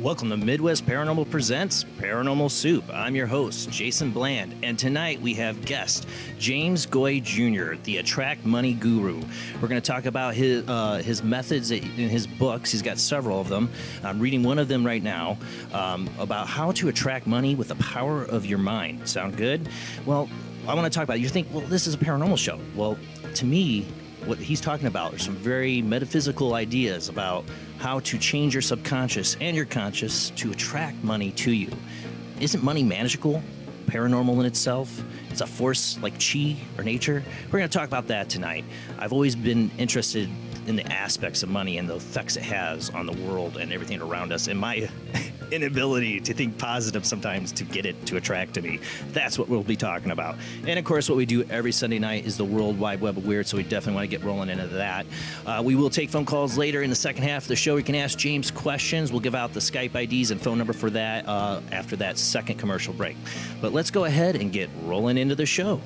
Welcome to Midwest Paranormal Presents Paranormal Soup. I'm your host, Jason Bland, and tonight we have guest James Goi Jr., the Attract Money Guru. We're going to talk about his methods in his books. He's got several of them. I'm reading one of them right now about how to attract money with the power of your mind. Sound good? Well, I want to talk about it. You think, well, this is a paranormal show. Well, to me, what he's talking about are some very metaphysical ideas about how to change your subconscious and your conscious to attract money to you. Isn't money magical, paranormal in itself? It's a force like chi or nature. We're going to talk about that tonight. I've always been interested in the aspects of money and the effects it has on the world and everything around us, and my inability to think positive sometimes to get it to attract to me. That's what we'll be talking about. And of course, what we do every Sunday night is the World Wide Web of Weird, so we definitely want to get rolling into that. We will take phone calls later in the second half of the show. You can ask James questions. We'll give out the Skype IDs and phone number for that after that second commercial break. But let's go ahead and get rolling into the show.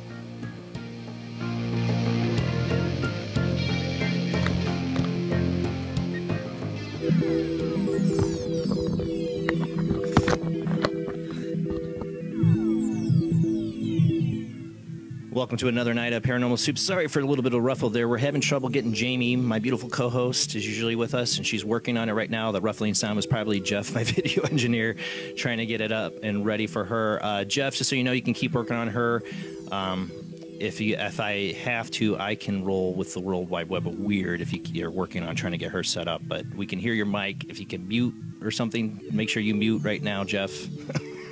Welcome to another night of Paranormal Soup. Sorry for a little bit of ruffle there. We're having trouble getting Jamie, my beautiful co-host, is usually with us, and she's working on it right now. The ruffling sound was probably Jeff, my video engineer, trying to get it up and ready for her. Jeff, just so you know, you can keep working on her. If I have to, I can roll with the World Wide Web of Weird if you're working on trying to get her set up. But we can hear your mic. If you can mute or something, make sure you mute right now, Jeff.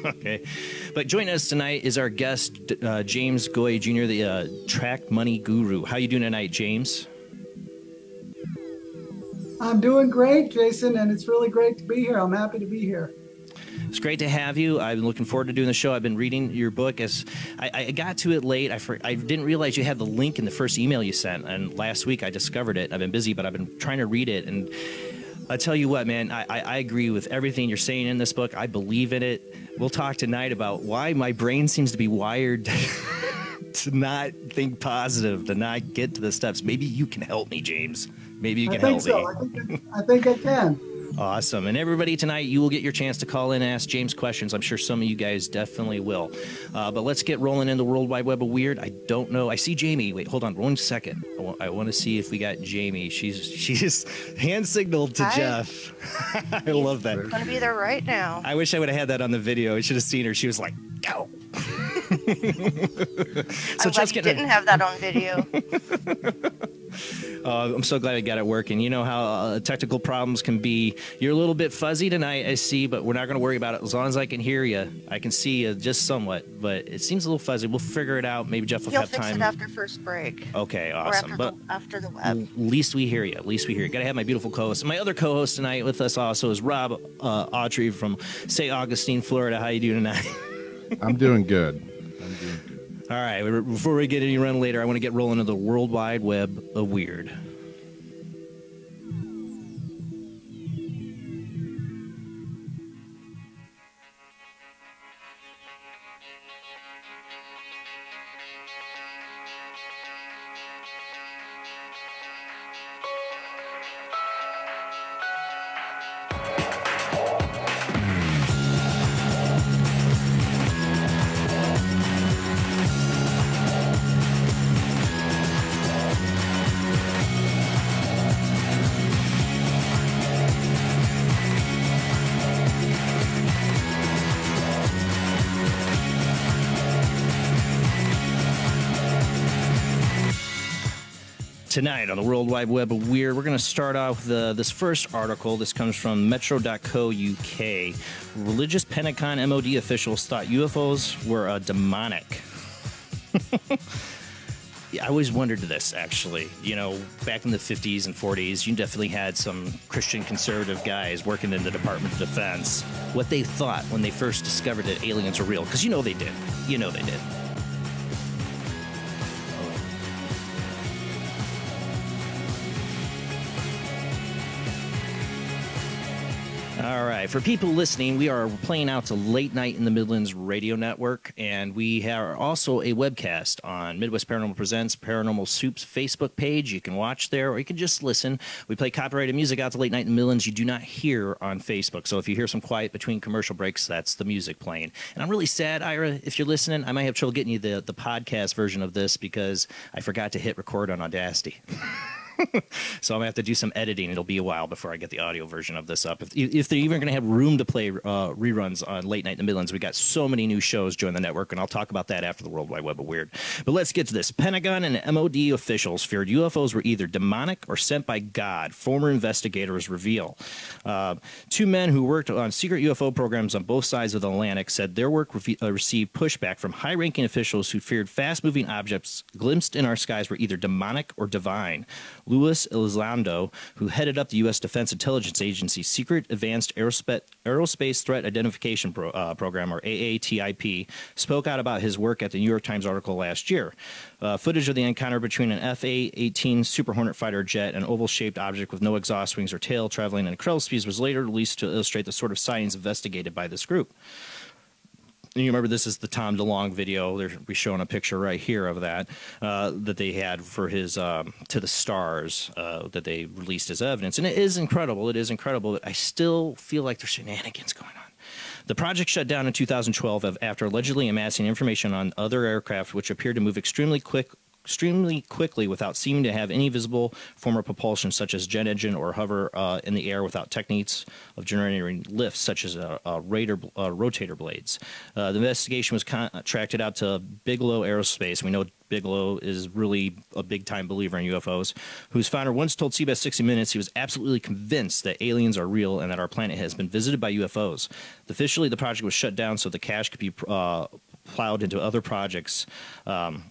Okay. But joining us tonight is our guest, James Goi Jr., the Attract Money Guru. How you doing tonight, James? I'm doing great, Jason, and it's really great to be here. I'm happy to be here. It's great to have you. I've been looking forward to doing the show. I've been reading your book. As I got to it late. I didn't realize you had the link in the first email you sent, and last week I discovered it. I've been busy, but I've been trying to read it, and I tell you what, man, I agree with everything you're saying in this book. I believe in it. We'll talk tonight about why my brain seems to be wired to not think positive, to not get to the steps. Maybe you can help me, James. Maybe you can help me. I think I can. Awesome. And everybody tonight, you will get your chance to call in and ask James questions. I'm sure some of you guys definitely will. But let's get rolling in the World Wide Web of Weird. I don't know. I see Jamie. Wait, hold on 1 second. I want to see if we got Jamie. She's hand signaled to Hi. Jeff. I love that. I'm going to be there right now. I wish I would have had that on the video. I should have seen her. She was like, go. So I'm glad you didn't have that on video. I'm so glad I got it working. You know how technical problems can be. You're a little bit fuzzy tonight, I see, but we're not going to worry about it. As long as I can hear you, I can see you just somewhat, but it seems a little fuzzy. We'll figure it out. Maybe Jeff will have time. He'll fix it after first break. Okay, awesome. Or after the web. At least we hear you. At least we hear you. Got to have my beautiful co-host. My other co-host tonight with us also is Rob Autry from St. Augustine, Florida. How you doing tonight? I'm doing good. All right, before we get any run later, I want to get rolling into the World Wide Web of Weird. Tonight on the World Wide Web of Weird, we're going to start off with this first article. This comes from metro.co UK. Religious Pentagon MOD officials thought UFOs were demonic. Yeah, I always wondered this, actually. You know, back in the 50s and 40s, you definitely had some Christian conservative guys working in the Department of Defense. What they thought when they first discovered that aliens were real. Because you know they did. You know they did. All right. For people listening, we are playing out to Late Night in the Midlands Radio Network, and we are also a webcast on Midwest Paranormal Presents Paranormal Soup's Facebook page. You can watch there, or you can just listen. We play copyrighted music out to Late Night in the Midlands you do not hear on Facebook. So if you hear some quiet between commercial breaks, that's the music playing. And I'm really sad, Ira, if you're listening, I might have trouble getting you the podcast version of this because I forgot to hit record on Audacity. So I'm going to have to do some editing. It'll be a while before I get the audio version of this up. If they're even going to have room to play reruns on Late Night in the Midlands, we got so many new shows join the network, and I'll talk about that after the World Wide Web of Weird. But let's get to this. Pentagon and MOD officials feared UFOs were either demonic or sent by God, former investigators reveal. Two men who worked on secret UFO programs on both sides of the Atlantic said their work received pushback from high-ranking officials who feared fast-moving objects glimpsed in our skies were either demonic or divine. Louis Elizondo, who headed up the U.S. Defense Intelligence Agency's Secret Advanced Aerospace Threat Identification Program, or AATIP, spoke out about his work at the New York Times article last year. Footage of the encounter between an F-A-18 Super Hornet fighter jet, an oval-shaped object with no exhaust wings or tail traveling at incredible speeds, was later released to illustrate the sort of sightings investigated by this group. And you remember this is the Tom DeLonge video. We're showing a picture right here of that that they had for his To the Stars that they released as evidence. And it is incredible. It is incredible. But I still feel like there's shenanigans going on. The project shut down in 2012 after allegedly amassing information on other aircraft which appeared to move extremely quickly without seeming to have any visible form of propulsion, such as jet engine or hover in the air without techniques of generating lift, such as rotator blades. The investigation was contracted out to Bigelow Aerospace. We know Bigelow is really a big-time believer in UFOs, whose founder once told CBS 60 Minutes he was absolutely convinced that aliens are real and that our planet has been visited by UFOs. Officially, the project was shut down so the cash could be plowed into other projects. I'm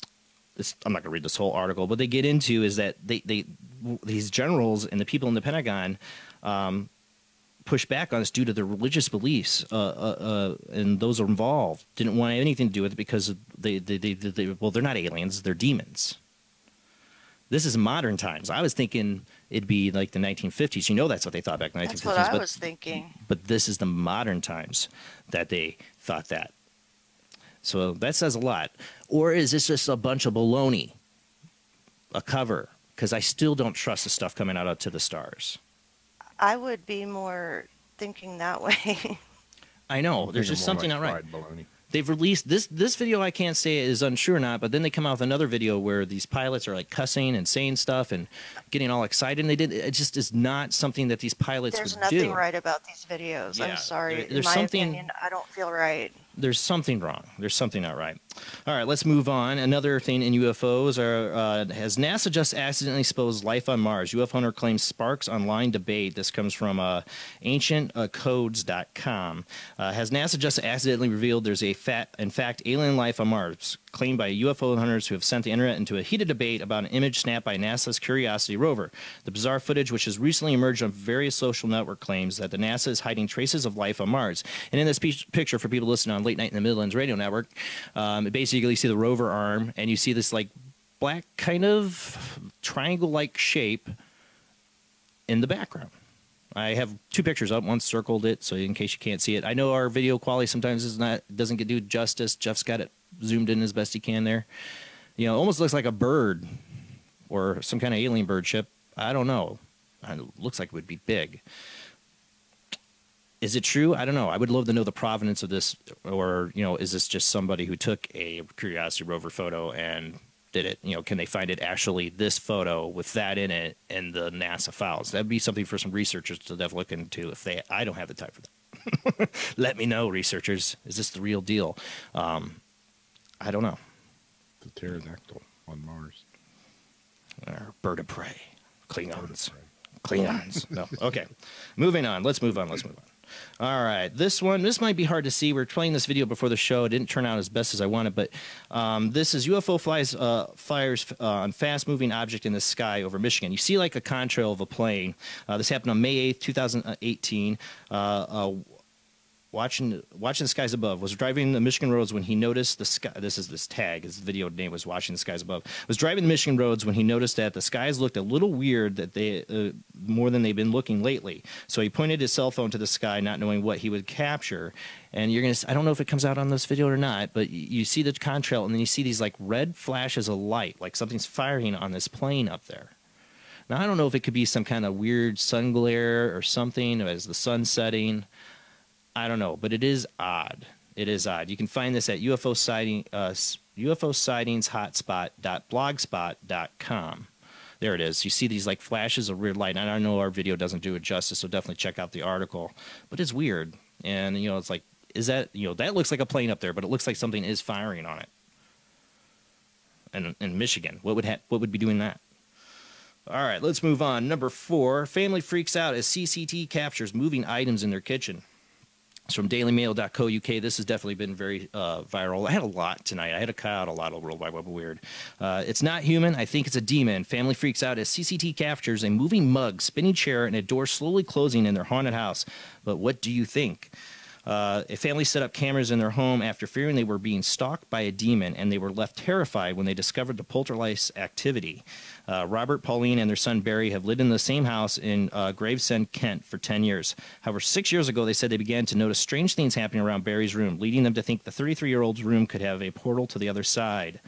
not going to read this whole article, but they get into is that these generals and the people in the Pentagon push back on us due to their religious beliefs, and those involved didn't want anything to do with it because they're not aliens, they're demons. This is modern times. I was thinking it'd be like the 1950s. You know, that's what they thought back in the 1950s. That's what I was thinking. But this is the modern times that they thought that. So that says a lot. Or is this just a bunch of baloney, a cover? Because I still don't trust the stuff coming out of To the Stars. I would be more thinking that way. I know. There's just something not right. They've released this video. I can't say is untrue or not, but then they come out with another video where these pilots are like cussing and saying stuff and getting all excited. And it just is not something that these pilots would do. There's nothing right about these videos. Yeah, I'm sorry. In my opinion, I don't feel right. There's something wrong. There's something not right. All right, let's move on. Another thing in UFOs has NASA just accidentally exposed life on Mars? UFO hunter claims sparks online debate. This comes from ancientcodes.com. Has NASA just accidentally revealed there's in fact alien life on Mars, claimed by UFO hunters who have sent the internet into a heated debate about an image snapped by NASA's Curiosity rover. The bizarre footage, which has recently emerged on various social network, claims that the NASA is hiding traces of life on Mars. And in this picture, for people listening on Late Night in the Midlands Radio Network, basically you see the rover arm, and you see this like black kind of triangle-like shape in the background. I have two pictures up. One circled it, so in case you can't see it. I know our video quality sometimes doesn't do justice. Jeff's got it zoomed in as best he can there. You know, it almost looks like a bird or some kind of alien bird ship. I don't know. It looks like it would be big. Is it true? I don't know. I would love to know the provenance of this, or, you know, is this just somebody who took a Curiosity rover photo and did it? You know, can they find it actually this photo with that in it in the NASA files? That'd be something for some researchers to definitely look into. I don't have the time for that. Let me know, researchers. Is this the real deal? I don't know. The pterodactyl on Mars. Or bird of prey. Klingons. Klingons. No. Okay. Moving on. Let's move on. All right. This might be hard to see. We're playing this video before the show. It didn't turn out as best as I wanted, but this is UFO fires on fast-moving object in the sky over Michigan. You see like a contrail of a plane. This happened on May 8th, 2018. watching the skies above. Was driving the Michigan roads when he noticed the sky. This is this tag. His video name was "Watching the Skies Above." Was driving the Michigan roads when he noticed that the skies looked a little weird. That they more than they've been looking lately. So he pointed his cell phone to the sky, not knowing what he would capture. And you're gonna. I don't know if it comes out on this video or not, but you see the contrail, and then you see these like red flashes of light, like something's firing on this plane up there. Now I don't know if it could be some kind of weird sun glare or something as the sun's setting. I don't know, but it is odd. It is odd. You can find this at UFOsightings.blogspot.com. There it is. You see these like flashes of weird light. And I know our video doesn't do it justice, so definitely check out the article. But it's weird, and it's like, is that that looks like a plane up there, but it looks like something is firing on it. And in Michigan, what would be doing that? All right, let's move on. Number 4, family freaks out as CCTV captures moving items in their kitchen. It's from dailymail.co.uk. This has definitely been very viral. I had a lot tonight. I had to cut out a lot of World Wide Web of Weird. It's not human. I think it's a demon. Family freaks out as CCTV captures a moving mug, spinning chair, and a door slowly closing in their haunted house. But what do you think? A family set up cameras in their home after fearing they were being stalked by a demon, and they were left terrified when they discovered the poltergeist activity. Robert, Pauline, and their son Barry have lived in the same house in Gravesend, Kent, for 10 years. However, 6 years ago, they said they began to notice strange things happening around Barry's room, leading them to think the 33-year-old's room could have a portal to the other side.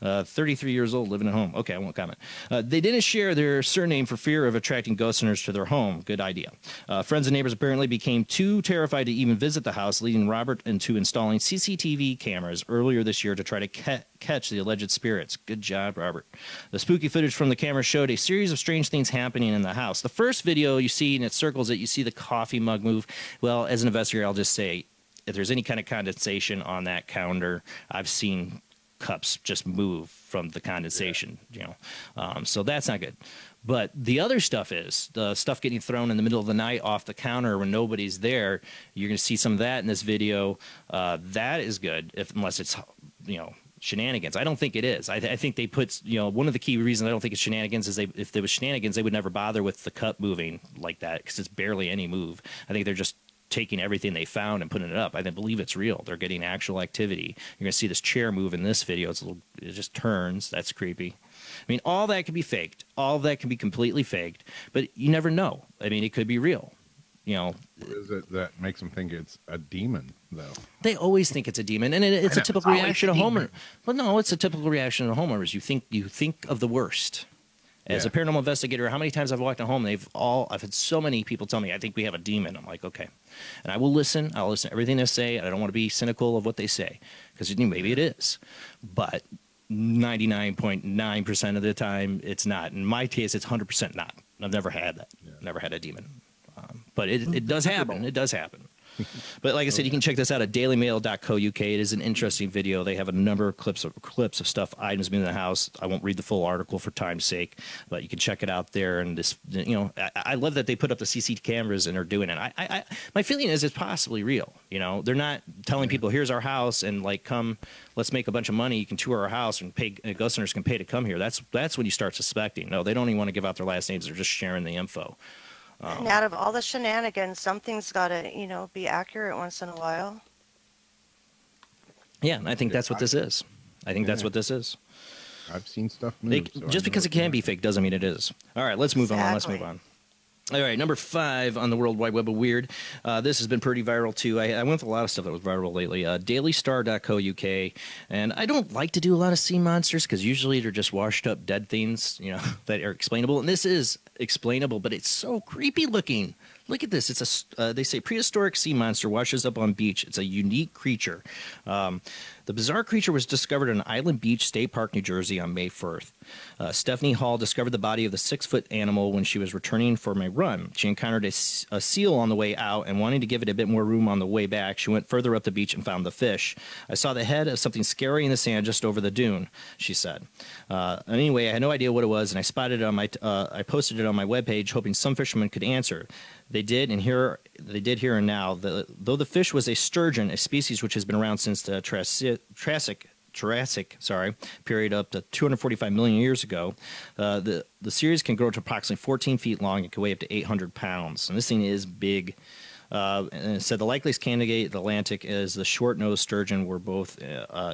33 years old, living at home. Okay, I won't comment. They didn't share their surname for fear of attracting ghost hunters to their home. Good idea. Friends and neighbors apparently became too terrified to even visit the house, leading Robert into installing CCTV cameras earlier this year to try to catch the alleged spirits. Good job, Robert. The spooky footage from the camera showed a series of strange things happening in the house. The first video you see, and it circles it, you see the coffee mug move. Well, as an investigator, I'll just say, if there's any kind of condensation on that counter, I've seen cups just move from the condensation, so that's not good. But the other stuff is the stuff getting thrown in the middle of the night off the counter when nobody's there. You're going to see some of that in this video. That is good, unless it's shenanigans. I don't think it is. I think they put one of the key reasons I don't think it's shenanigans is if there was shenanigans, they would never bother with the cup moving like that because it's barely any move. I think they're just taking everything they found and putting it up. I believe it's real. They're getting actual activity. You're going to see this chair move in this video. It just turns. That's creepy. I mean, all that can be faked. All that can be completely faked, but you never know. I mean, it could be real. What is it that makes them think it's a demon, though? They always think it's a demon, and it's a typical reaction to homeowners. Well, no, it's a typical reaction to homeowners. You think of the worst. As a paranormal investigator, how many times I've walked in a home, I've had so many people tell me, I think we have a demon. I'm like, okay. And I will listen. I'll listen to everything they say. I don't want to be cynical of what they say because maybe it is. But 99.9% of the time, it's not. In my case, it's 100% not. I've never had that. Yeah. Never had a demon. But it does happen. It does happen. But like I said, you can check this out at dailymail.co.uk. It is an interesting video. They have a number of clips of stuff, items being in the house. I won't read the full article for time's sake, but you can check it out there. And this, I love that they put up the CCTV cameras and are doing it. My feeling is it's possibly real. They're not telling people, here's our house and come, let's make a bunch of money. You can tour our house and pay. Ghost hunters can pay to come here. That's when you start suspecting. No, they don't even want to give out their last names. They're just sharing the info. And out of all the shenanigans, something's got to, be accurate once in a while. Yeah, and I think that's what this is. That's what this is. I've seen stuff move. Just because it can be fake doesn't mean it is. All right, let's move on. Let's move on. All right, number 5 on the World Wide Web of Weird. This has been pretty viral, too. I went with a lot of stuff that was viral lately. dailystar.co.uk. And I don't like to do a lot of sea monsters because usually they're just washed up dead things, that are explainable. And this is explainable, but it's so creepy looking. Look at this. It's they say prehistoric sea monster washes up on beach. It's a unique creature. The bizarre creature was discovered in Island Beach State Park, New Jersey on May 1st. Stephanie Hall discovered the body of the 6-foot animal when she was returning from a run. She encountered a seal on the way out, and wanting to give it a bit more room on the way back, she went further up the beach and found the fish. I saw the head of something scary in the sand just over the dune, she said. Anyway, I had no idea what it was, and I spotted it on I posted it on my webpage, hoping some fishermen could answer. They did, and here and now. Though the fish was a sturgeon, a species which has been around since the Triassic period up to 245 million years ago, the series can grow to approximately 14 feet long and can weigh up to 800 pounds. And this thing is big. And it said the likeliest candidate in the Atlantic is the short-nosed sturgeon were both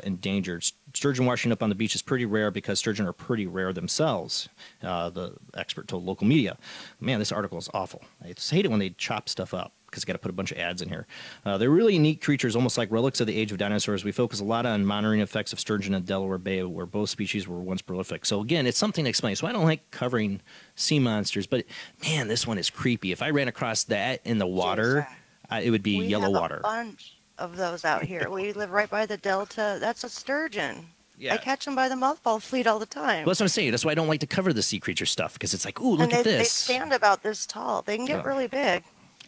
endangered. Sturgeon washing up on the beach is pretty rare because sturgeon are pretty rare themselves, the expert told local media. Man, this article is awful. I just hate it when they chop stuff up because you got to put a bunch of ads in here. They're really unique creatures, almost like relics of the age of dinosaurs. We focus a lot on monitoring effects of sturgeon in Delaware Bay, where both species were once prolific. So again, it's something to explain. So I don't like covering sea monsters, but man, this one is creepy. If I ran across that in the water, it would be yellow water. We have a bunch of those out here. We live right by the delta. That's a sturgeon. Yeah. I catch them by the mothball fleet all the time. Well, that's what I'm saying. That's why I don't like to cover the sea creature stuff, because it's like, ooh, look at this. They stand about this tall. They can get really big.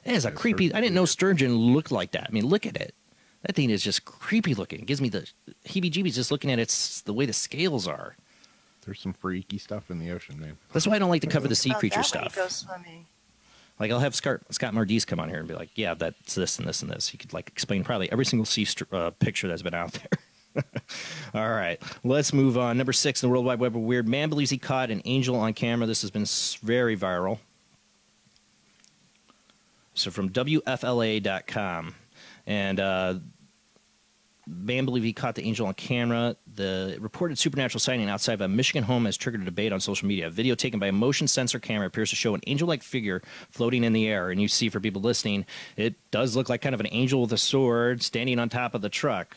It is a creepy. I didn't know sturgeon looked like that. I mean, look at it. That thing is just creepy looking. It gives me the heebie-jeebies just looking at it. The way the scales are. There's some freaky stuff in the ocean, man. That's why I don't like to cover the sea About creature that stuff. when you go swimming. Like, I'll have Scott Mardis come on here and be like, yeah, that's this and this and this. He could, like, explain probably every single sea picture that's been out there. All right, let's move on. Number 6 in the World Wide Web of Weird. Man believes he caught an angel on camera. This has been very viral. So from WFLA.com. And man believed he caught the angel on camera. The reported supernatural sighting outside of a Michigan home has triggered a debate on social media. A video taken by a motion sensor camera appears to show an angel-like figure floating in the air. And you see, for people listening, it does look like kind of an angel with a sword standing on top of the truck.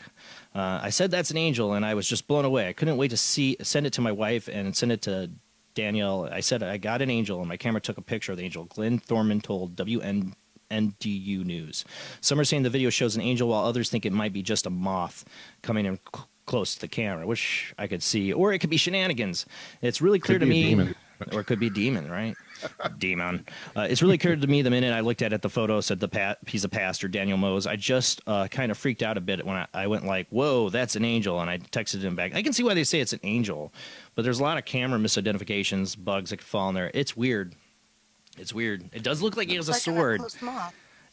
I said that's an angel, and I was just blown away. I couldn't wait to send it to my wife and send it to Danielle. I said I got an angel, and my camera took a picture of the angel. Glenn Thorman told NDU News. Some are saying the video shows an angel, while others think it might be just a moth coming in close to the camera, which I could see. Or it could be shenanigans. It's really clear to me. Or it could be a demon, right? Demon. It's really clear to me the minute I looked at it, the photo said he's a pastor, Daniel Mose. I just kind of freaked out a bit when I went like, whoa, that's an angel. And I texted him back. I can see why they say it's an angel, but there's a lot of camera misidentifications, bugs that could fall in there. It's weird. It's weird. It does look like he has a sword.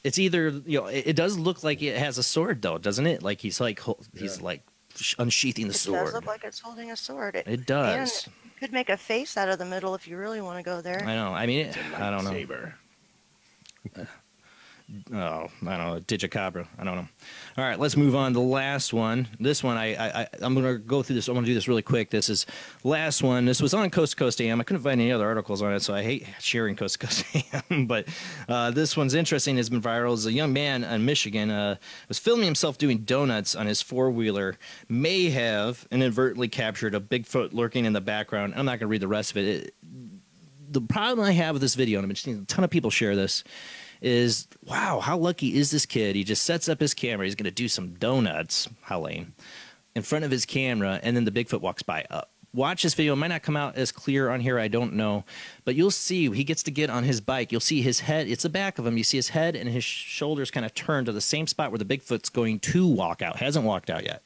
It's either, it does look like it has a sword, though, doesn't it? Like he's unsheathing the sword. It does look like it's holding a sword. It does. And you could make a face out of the middle if you really want to go there. I know. I mean, I don't know. I don't know. Digicabra. I don't know. All right, let's move on. The last one. This one, I'm going to go through this. I'm going to do this really quick. This is last one. This was on Coast to Coast AM. I couldn't find any other articles on it, so I hate sharing Coast to Coast AM. But this one's interesting. It's been viral. It's a young man in Michigan was filming himself doing donuts on his four-wheeler. May have inadvertently captured a Bigfoot lurking in the background. I'm not going to read the rest of it. The problem I have with this video, and I've been seeing a ton of people share this, is, wow, how lucky is this kid? He just sets up his camera. He's going to do some donuts, how lame, in front of his camera, and then the Bigfoot walks by. Watch this video. It might not come out as clear on here. I don't know. But you'll see he gets to get on his bike. You'll see his head. It's the back of him. You see his head and his shoulders kind of turn to the same spot where the Bigfoot's going to walk out. Hasn't walked out yet.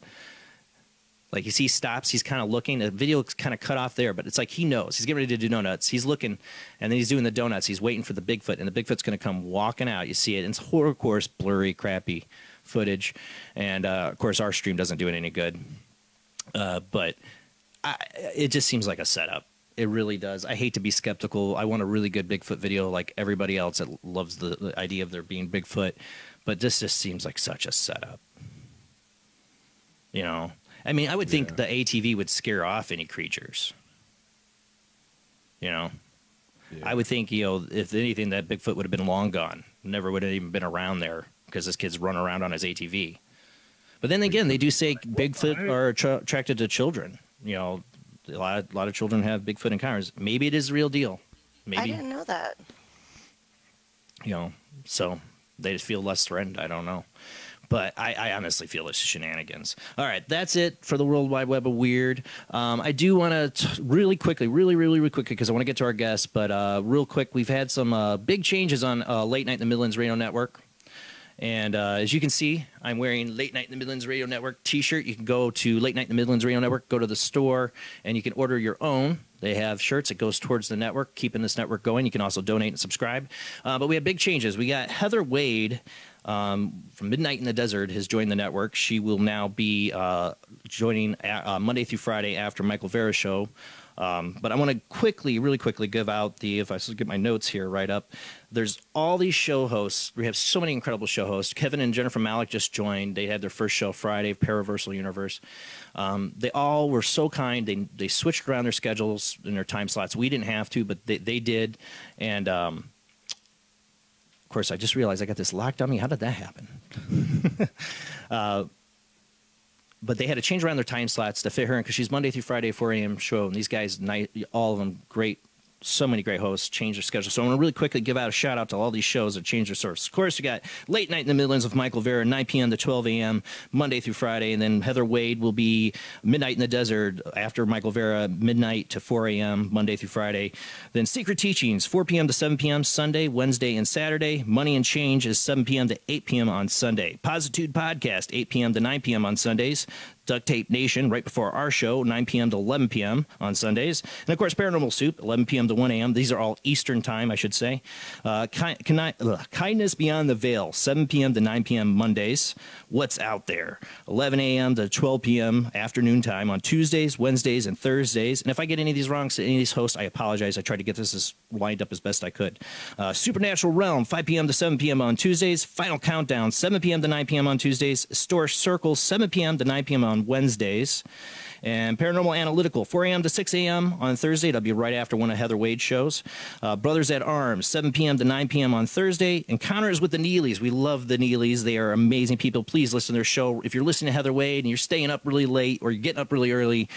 Like, you see he stops, he's kind of looking. The video's kind of cut off there, but it's like he knows. He's getting ready to do donuts. He's looking, and then he's doing the donuts. He's waiting for the Bigfoot, and the Bigfoot's going to come walking out. You see it. And it's, of course, blurry, crappy footage. And, of course, our stream doesn't do it any good. But it just seems like a setup. It really does. I hate to be skeptical. I want a really good Bigfoot video like everybody else that loves the idea of there being Bigfoot. But this just seems like such a setup. You know? I mean, I would think the ATV would scare off any creatures. You know? Yeah. I would think, if anything, that Bigfoot would have been long gone. Never would have even been around there because this kid's running around on his ATV. But then again, they do say Bigfoot are attracted to children. You know, a lot of children have Bigfoot encounters. Maybe it is the real deal. Maybe. I didn't know that. So they just feel less threatened. I don't know. But I honestly feel it's shenanigans. All right, that's it for the World Wide Web of Weird. I do want to really quickly, really quickly, because I want to get to our guests, but real quick, we've had some big changes on Late Night in the Midlands Radio Network. And as you can see, I'm wearing Late Night in the Midlands Radio Network t-shirt. You can go to Late Night in the Midlands Radio Network, go to the store, and you can order your own. They have shirts. It goes towards the network, keeping this network going. You can also donate and subscribe. But we have big changes. We got Heather Wade from Midnight in the Desert has joined the network. She will now be joining Monday through Friday after Michael Vera's show But I want to really quickly give out if I get my notes here right up. There's all these show hosts. We have so many incredible show hosts. Kevin and Jennifer Malik just joined. They had their first show Friday, Paraversal Universe. They all were so kind. They switched around their schedules and their time slots. We didn't have to, but they did. And of course, I just realized I got this locked on me. How did that happen? But they had to change around their time slots to fit her in because she's Monday through Friday, 4 a.m. show. And these guys, all of them, great. So many great hosts change their schedule. So I want to really quickly give out a shout out to all these shows that change their source. Of course, we got Late Night in the Midlands with Michael Vera, 9 p.m. to 12 a.m. Monday through Friday. And then Heather Wade will be Midnight in the Desert after Michael Vera, midnight to 4 a.m. Monday through Friday. Then Secret Teachings, 4 p.m. to 7 p.m. Sunday, Wednesday, and Saturday. Money and Change is 7 p.m. to 8 p.m. on Sunday. Positude Podcast, 8 p.m. to 9 p.m. on Sundays. Duct Tape Nation, right before our show, 9 p.m. to 11 p.m. on Sundays. And, of course, Paranormal Soup, 11 p.m. to 1 a.m. These are all Eastern time, I should say. Kindness Beyond the Veil, 7 p.m. to 9 p.m. Mondays. What's Out There, 11 a.m. to 12 p.m. afternoon time on Tuesdays, Wednesdays, and Thursdays. And if I get any of these wrong, any of these hosts, I apologize. I tried to get this as lined up as best I could. Supernatural Realm, 5 p.m. to 7 p.m. on Tuesdays. Final Countdown, 7 p.m. to 9 p.m. on Tuesdays. Store Circle, 7 p.m. to 9 p.m. on Wednesdays. And Paranormal Analytical, 4 a.m. to 6 a.m. on Thursday. That'll be right after one of Heather Wade's shows. Brothers at Arms, 7 p.m. to 9 p.m. on Thursday. Encounters with the Neelys. We love the Neelys. They are amazing people. Please listen to their show. If you're listening to Heather Wade and you're staying up really late or you're getting up really early,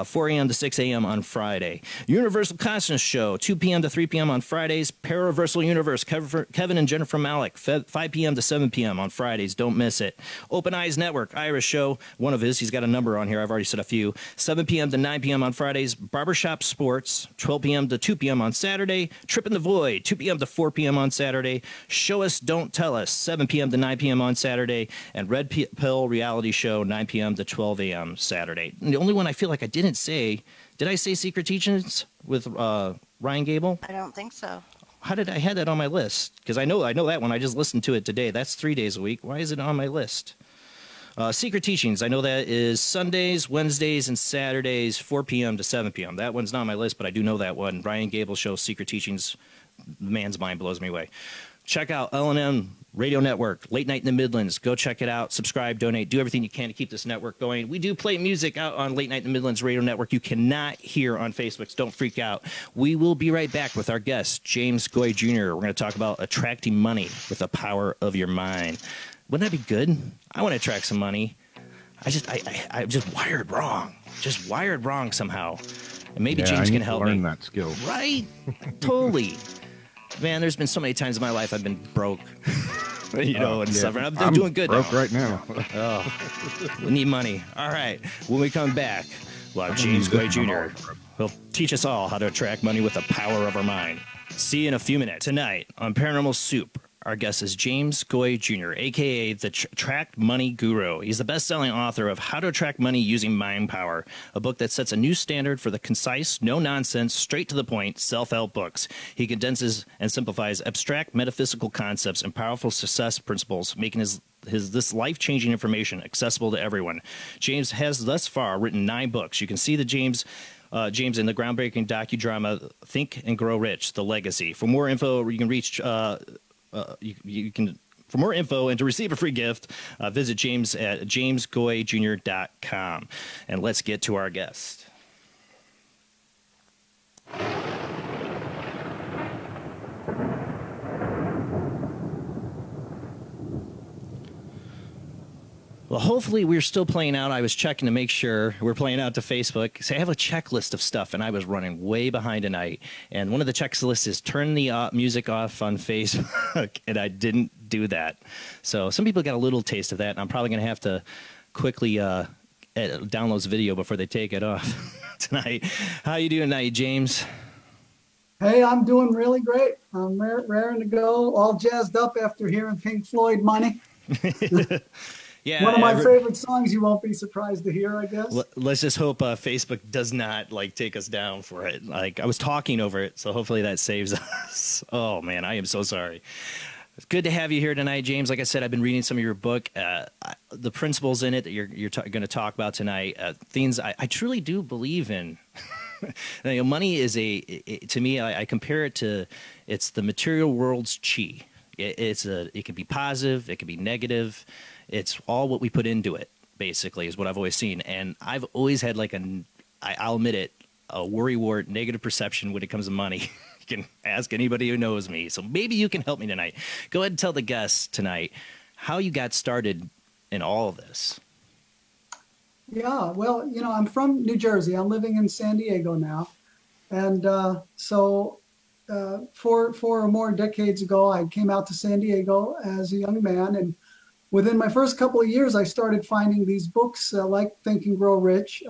4 a.m. to 6 a.m. on Friday. Universal Consciousness Show, 2 p.m. to 3 p.m. on Fridays. Paraversal Universe, Kevin and Jennifer Malik, 5 p.m. to 7 p.m. on Fridays. Don't miss it. Open Eyes Network, Irish Show, one of his. He's got a number on here. I've already said a few. 7 p.m. to 9 p.m. on Fridays. Barbershop Sports, 12 p.m. to 2 p.m. on Saturday. Trip in the Void, 2 p.m. to 4 p.m. on Saturday. Show Us, Don't Tell Us, 7 p.m. to 9 p.m. on Saturday. And Red Pill Reality Show, 9 p.m. to 12 a.m. Saturday. And the only one I feel like I didn't say, did I say Secret Teachings with Ryan Gable? I don't think so. How did I have that on my list? Because I know that one. I just listened to it today. That's 3 days a week. Why is it on my list? Secret Teachings, I know that is Sundays, Wednesdays, and Saturdays, 4 p.m. to 7 p.m. That one's not on my list, but I do know that one. Ryan Gable Show, Secret Teachings. The man's mind blows me away. Check out L&M Radio Network, Late Night in the Midlands. Go check it out. Subscribe, donate, do everything you can to keep this network going. We do play music out on Late Night in the Midlands Radio Network you cannot hear on Facebook, so don't freak out. We will be right back with our guest, James Goi Jr. We're going to talk about attracting money with the power of your mind. Wouldn't that be good? I want to attract some money. I'm just wired wrong. Just wired wrong somehow. And maybe James can help me. Learn that skill. Right? Totally. Man, there's been so many times in my life I've been broke. And stuff. I'm doing good broke now. right now. We need money. All right. When we come back, we'll have James Goi Jr. He'll teach us all how to attract money with the power of our mind. See you in a few minutes. Tonight on Paranormal Soup, our guest is James Goi Jr., a.k.a. the Attract Money Guru. He's the best-selling author of How to Attract Money Using Mind Power, a book that sets a new standard for the concise, no-nonsense, straight-to-the-point self-help books. He condenses and simplifies abstract metaphysical concepts and powerful success principles, making this life-changing information accessible to everyone. James has thus far written 9 books. You can see the James in the groundbreaking docudrama Think and Grow Rich, The Legacy. For more info, you can reach... For more info and to receive a free gift, visit James at jamesgoijr.com. And let's get to our guest. Well, hopefully we're still playing out. I was checking to make sure we're playing out to Facebook. So I have a checklist of stuff, and I was running way behind tonight. And one of the checklists is turn the music off on Facebook, and I didn't do that. So some people got a little taste of that, and I'm probably going to have to quickly download this video before they take it off tonight. How you doing tonight, James? Hey, I'm doing really great. I'm raring to go, all jazzed up after hearing Pink Floyd Money. Yeah, one of my favorite songs. You won't be surprised to hear, I guess. Let's just hope Facebook does not take us down for it. I was talking over it, so hopefully that saves us. Oh man, I am so sorry. It's good to have you here tonight, James. Like I said, I've been reading some of your book. The principles in it that you're going to talk about tonight, things I truly do believe in. Now, money is to me, I compare it to, it's the material world's chi. It can be positive, it can be negative. It's all what we put into it, basically, is what I've always seen. And I've always had like I'll admit it, a worrywart, negative perception when it comes to money. You can ask anybody who knows me. So maybe you can help me tonight. Go ahead and tell the guests tonight how you got started in all of this. Yeah, well, I'm from New Jersey. I'm living in San Diego now. And four or more decades ago, I came out to San Diego as a young man. And within my first couple of years, I started finding these books like Think and Grow Rich,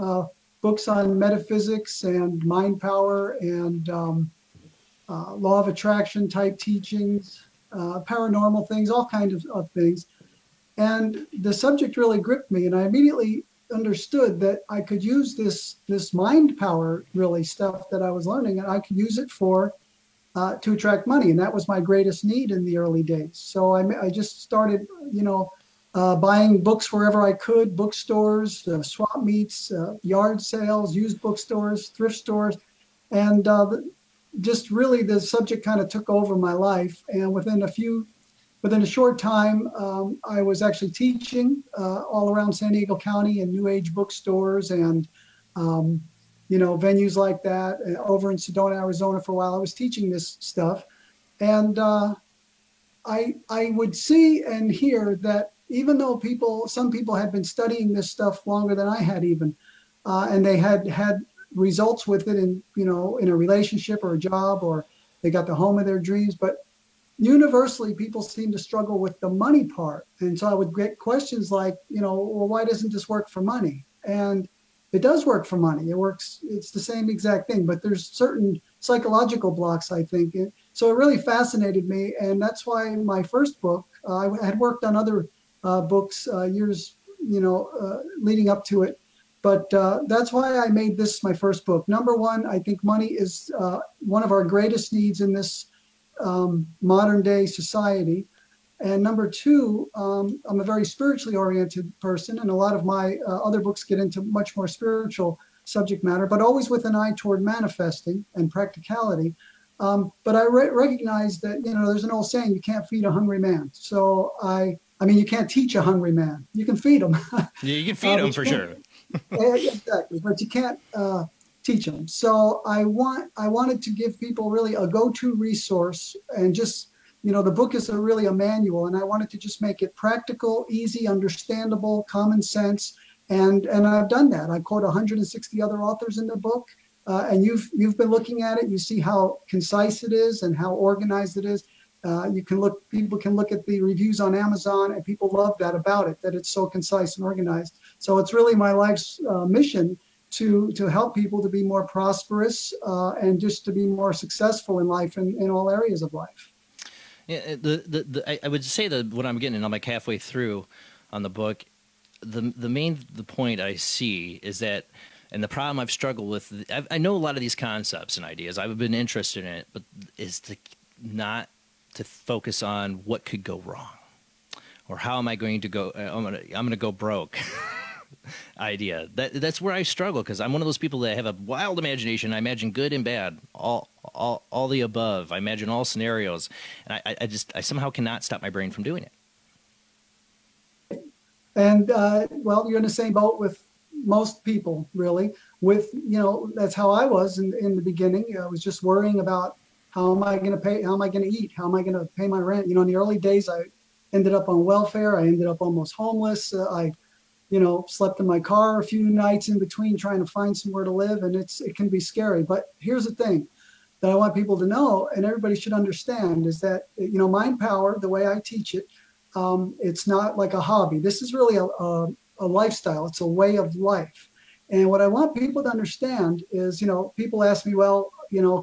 books on metaphysics and mind power and law of attraction type teachings, paranormal things, all kinds of things. And the subject really gripped me. And I immediately understood that I could use this mind power really stuff that I was learning, and I could use it for to attract money, and that was my greatest need in the early days. So I just started, buying books wherever I could, bookstores, swap meets, yard sales, used bookstores, thrift stores, and just really the subject kind of took over my life. And within a short time, I was actually teaching all around San Diego County in New Age bookstores and, venues like that. Over in Sedona, Arizona for a while, I was teaching this stuff. And I would see and hear that even though some people had been studying this stuff longer than I had even, and they had results with it in a relationship or a job, or they got the home of their dreams, but universally, people seem to struggle with the money part. And so I would get questions like, well, why doesn't this work for money? And it does work for money. It's the same exact thing, but there's certain psychological blocks, I think. So it really fascinated me. And that's why my first book, I had worked on other books years, leading up to it. But that's why I made this my first book. Number one, I think money is one of our greatest needs in this modern day society. And number two, I'm a very spiritually oriented person, and a lot of my other books get into much more spiritual subject matter, but always with an eye toward manifesting and practicality. But I recognize that, there's an old saying, you can't feed a hungry man. So I mean, you can't teach a hungry man. You can feed him. Yeah, you can feed them for sure. Exactly, but you can't teach them. So I wanted to give people really a go-to resource, and just, the book is really a manual, and I wanted to just make it practical, easy, understandable, common sense. And I've done that. I quote 160 other authors in the book, and you've been looking at it. You see how concise it is and how organized it is. People can look at the reviews on Amazon, and people love that about it, that it's so concise and organized. So it's really my life's mission to help people to be more prosperous and just to be more successful in life and in all areas of life. Yeah, I would say that what I'm getting, and I'm like halfway through on the book, the point I see is that, and the problem I've struggled with, I know a lot of these concepts and ideas, I've been interested in it, but is not to focus on what could go wrong, or how am I going to go, I'm going to go broke. Idea that's where I struggle, because I'm one of those people that have a wild imagination. I imagine good and bad, all the above. I imagine all scenarios, and I somehow cannot stop my brain from doing it. And well, you're in the same boat with most people, really. That's how I was in the beginning. I was just worrying about how am I going to pay, how am I going to eat, how am I going to pay my rent. In the early days, I ended up on welfare. I ended up almost homeless. I slept in my car a few nights in between trying to find somewhere to live, and it can be scary. But here's the thing that I want people to know, and everybody should understand, is that, mind power, the way I teach it, it's not like a hobby. This is really a lifestyle. It's a way of life. And what I want people to understand is, people ask me, well,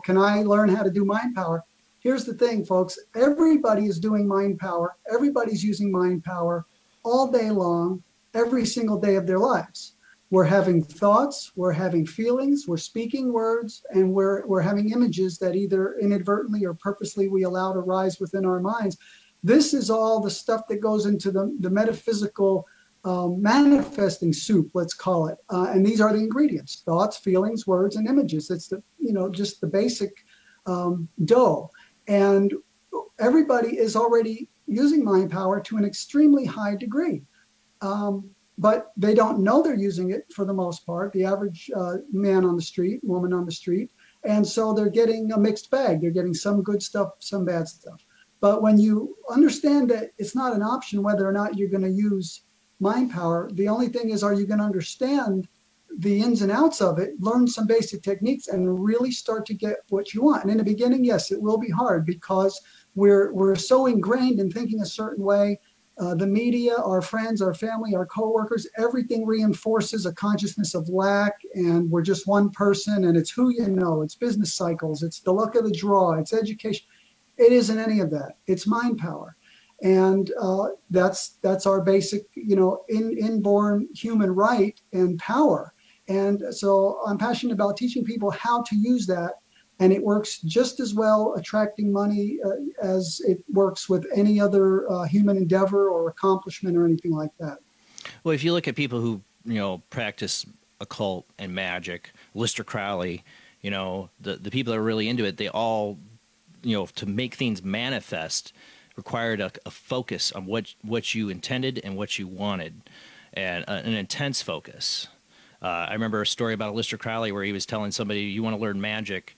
can I learn how to do mind power? Here's the thing, folks. Everybody is doing mind power. Everybody's using mind power all day long, every single day of their lives. We're having thoughts, we're having feelings, we're speaking words, and we're having images that either inadvertently or purposely we allow to rise within our minds. This is all the stuff that goes into the metaphysical manifesting soup, let's call it. And these are the ingredients: thoughts, feelings, words, and images. It's the, just the basic dough. And everybody is already using mind power to an extremely high degree. But they don't know they're using it for the most part, the average man on the street, woman on the street. And so they're getting a mixed bag. They're getting some good stuff, some bad stuff. But when you understand that it's not an option whether or not you're going to use mind power, the only thing is, are you going to understand the ins and outs of it, learn some basic techniques, and really start to get what you want? And in the beginning, yes, it will be hard because we're so ingrained in thinking a certain way. The media, our friends, our family, our coworkers, everything reinforces a consciousness of lack, and we're just one person, and it's who you know, it's business cycles, it's the luck of the draw, it's education. It isn't any of that. It's mind power. And that's our basic, inborn human right and power. And so I'm passionate about teaching people how to use that. And it works just as well attracting money as it works with any other human endeavor or accomplishment or anything like that. Well, if you look at people who, practice occult and magic, Lister Crowley, the people that are really into it, they all, to make things manifest required a focus on what you intended and what you wanted, and an intense focus. I remember a story about Lister Crowley where he was telling somebody, you want to learn magic,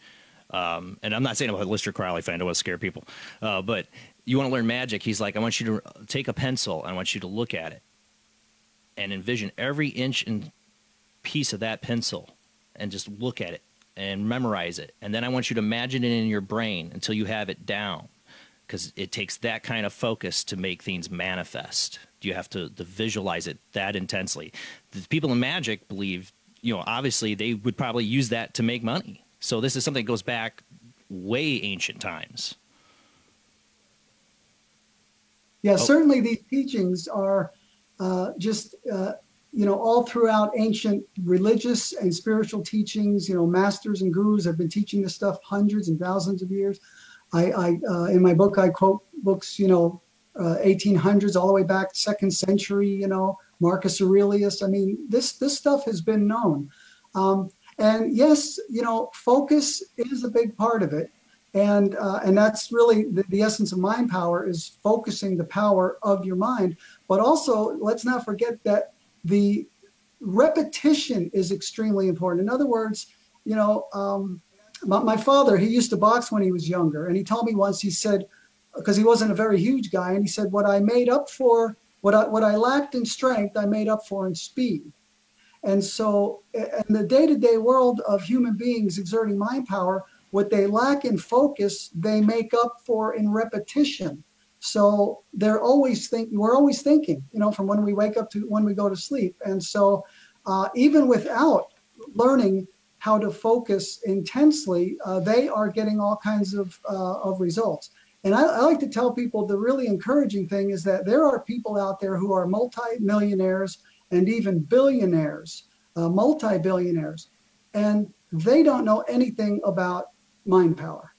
and I'm not saying I'm a Lister Crowley fan, I don't want to scare people, but you want to learn magic, he's like, I want you to take a pencil, and I want you to look at it and envision every inch and piece of that pencil and just look at it and memorize it. And then I want you to imagine it in your brain until you have it down, because it takes that kind of focus to make things manifest. You have to visualize it that intensely. The people in magic believe, obviously they would probably use that to make money. So this is something that goes back way ancient times. Yeah, certainly these teachings are all throughout ancient religious and spiritual teachings. Masters and gurus have been teaching this stuff hundreds and thousands of years. I in my book, I quote books, 1800s all the way back, 2nd century, Marcus Aurelius. I mean, this stuff has been known. And yes, focus is a big part of it. And that's really the essence of mind power, is focusing the power of your mind. But also, let's not forget that the repetition is extremely important. In other words, my father, he used to box when he was younger. And he told me once, he said, because he wasn't a very huge guy, and he said, what I made up for, what I lacked in strength, I made up for in speed. And so in the day-to-day world of human beings exerting mind power, what they lack in focus, they make up for in repetition. So we're always thinking, from when we wake up to when we go to sleep. And so even without learning how to focus intensely, they are getting all kinds of results. And I like to tell people, the really encouraging thing is that there are people out there who are multi-millionaires and even billionaires, multi-billionaires, and they don't know anything about mind power.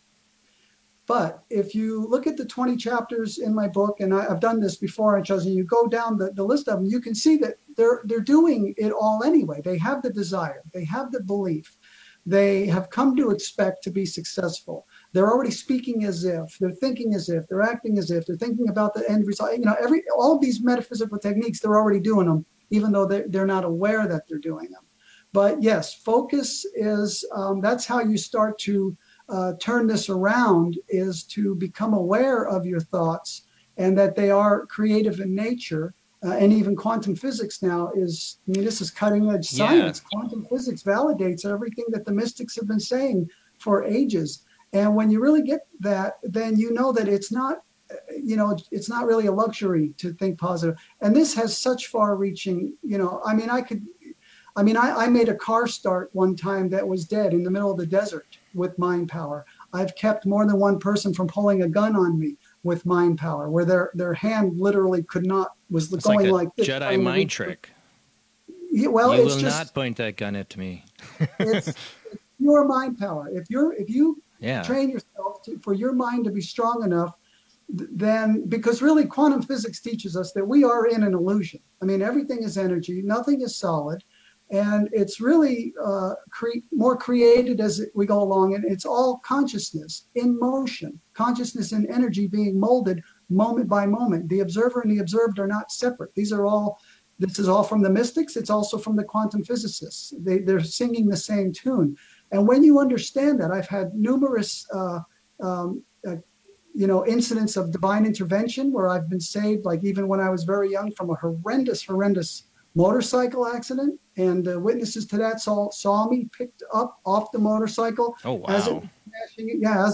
But if you look at the 20 chapters in my book, and I've done this before, and you go down the list of them, you can see that they're doing it all anyway. They have the desire, they have the belief, they have come to expect to be successful. They're already speaking as if, they're thinking as if, they're acting as if, they're thinking about the end result. All of these metaphysical techniques, they're already doing them, even though they're not aware that they're doing them. But yes, focus is, that's how you start to turn this around, is to become aware of your thoughts and that they are creative in nature. And even quantum physics now is, this is cutting edge science. Yeah. Quantum physics validates everything that the mystics have been saying for ages. And when you really get that, then you know that it's not, it's not really a luxury to think positive. And this has such far-reaching, I made a car start one time that was dead in the middle of the desert with mind power. I've kept more than one person from pulling a gun on me with mind power, where their hand literally was it's going like this. Jedi mind trick. Yeah, well, you will not point that gun at me. it's pure mind power. If you train yourself for your mind to be strong enough then, because really quantum physics teaches us that we are in an illusion. I mean, everything is energy, nothing is solid. And it's really more created as we go along. And it's all consciousness in motion, consciousness and energy being molded moment by moment. The observer and the observed are not separate. This is all from the mystics. It's also from the quantum physicists. They're singing the same tune. And when you understand that, I've had numerous incidents of divine intervention where I've been saved, like even when I was very young, from a horrendous motorcycle accident. And witnesses to that saw me picked up off the motorcycle. Oh, wow. As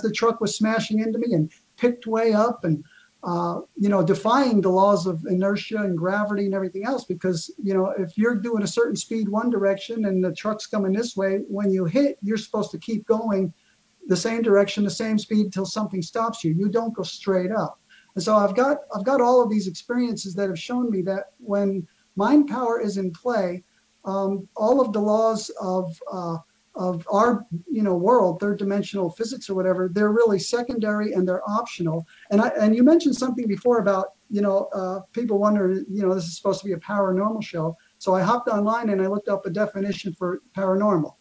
the truck was smashing into me, and picked way up, and defying the laws of inertia and gravity and everything else. Because if you're doing a certain speed one direction and the truck's coming this way, when you hit, you're supposed to keep going the same direction, the same speed, until something stops you. You don't go straight up. And so I've got all of these experiences that have shown me that when mind power is in play, all of the laws of our world, third dimensional physics or whatever, they're really secondary and they're optional. And you mentioned something before about people wonder, this is supposed to be a paranormal show. So I hopped online and I looked up a definition for paranormal.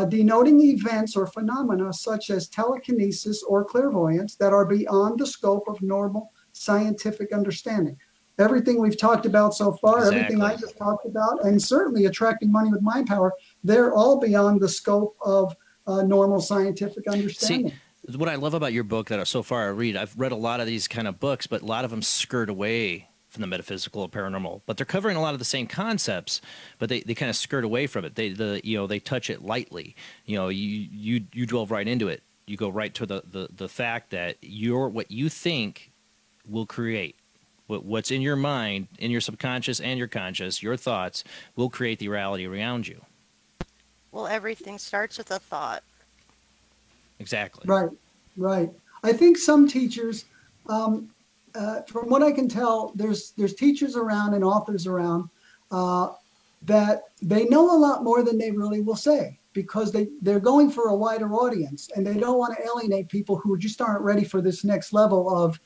Denoting events or phenomena such as telekinesis or clairvoyance that are beyond the scope of normal scientific understanding. Everything we've talked about so far, Exactly. Everything I just talked about, and certainly attracting money with mind power, they're all beyond the scope of normal scientific understanding. See, what I love about your book that so far I've read a lot of these kind of books, but a lot of them skirt away from the metaphysical or paranormal, but they're covering a lot of the same concepts, but they kind of skirt away from it. They touch it lightly. You delve right into it. You go right to the fact that what you think will create. What's in your mind, in your subconscious and your conscious, your thoughts will create the reality around you. Well, everything starts with a thought. Exactly. Right. I think some teachers, from what I can tell, there's teachers around and authors around that they know a lot more than they really will say, because they're going for a wider audience, and they don't want to alienate people who just aren't ready for this next level of,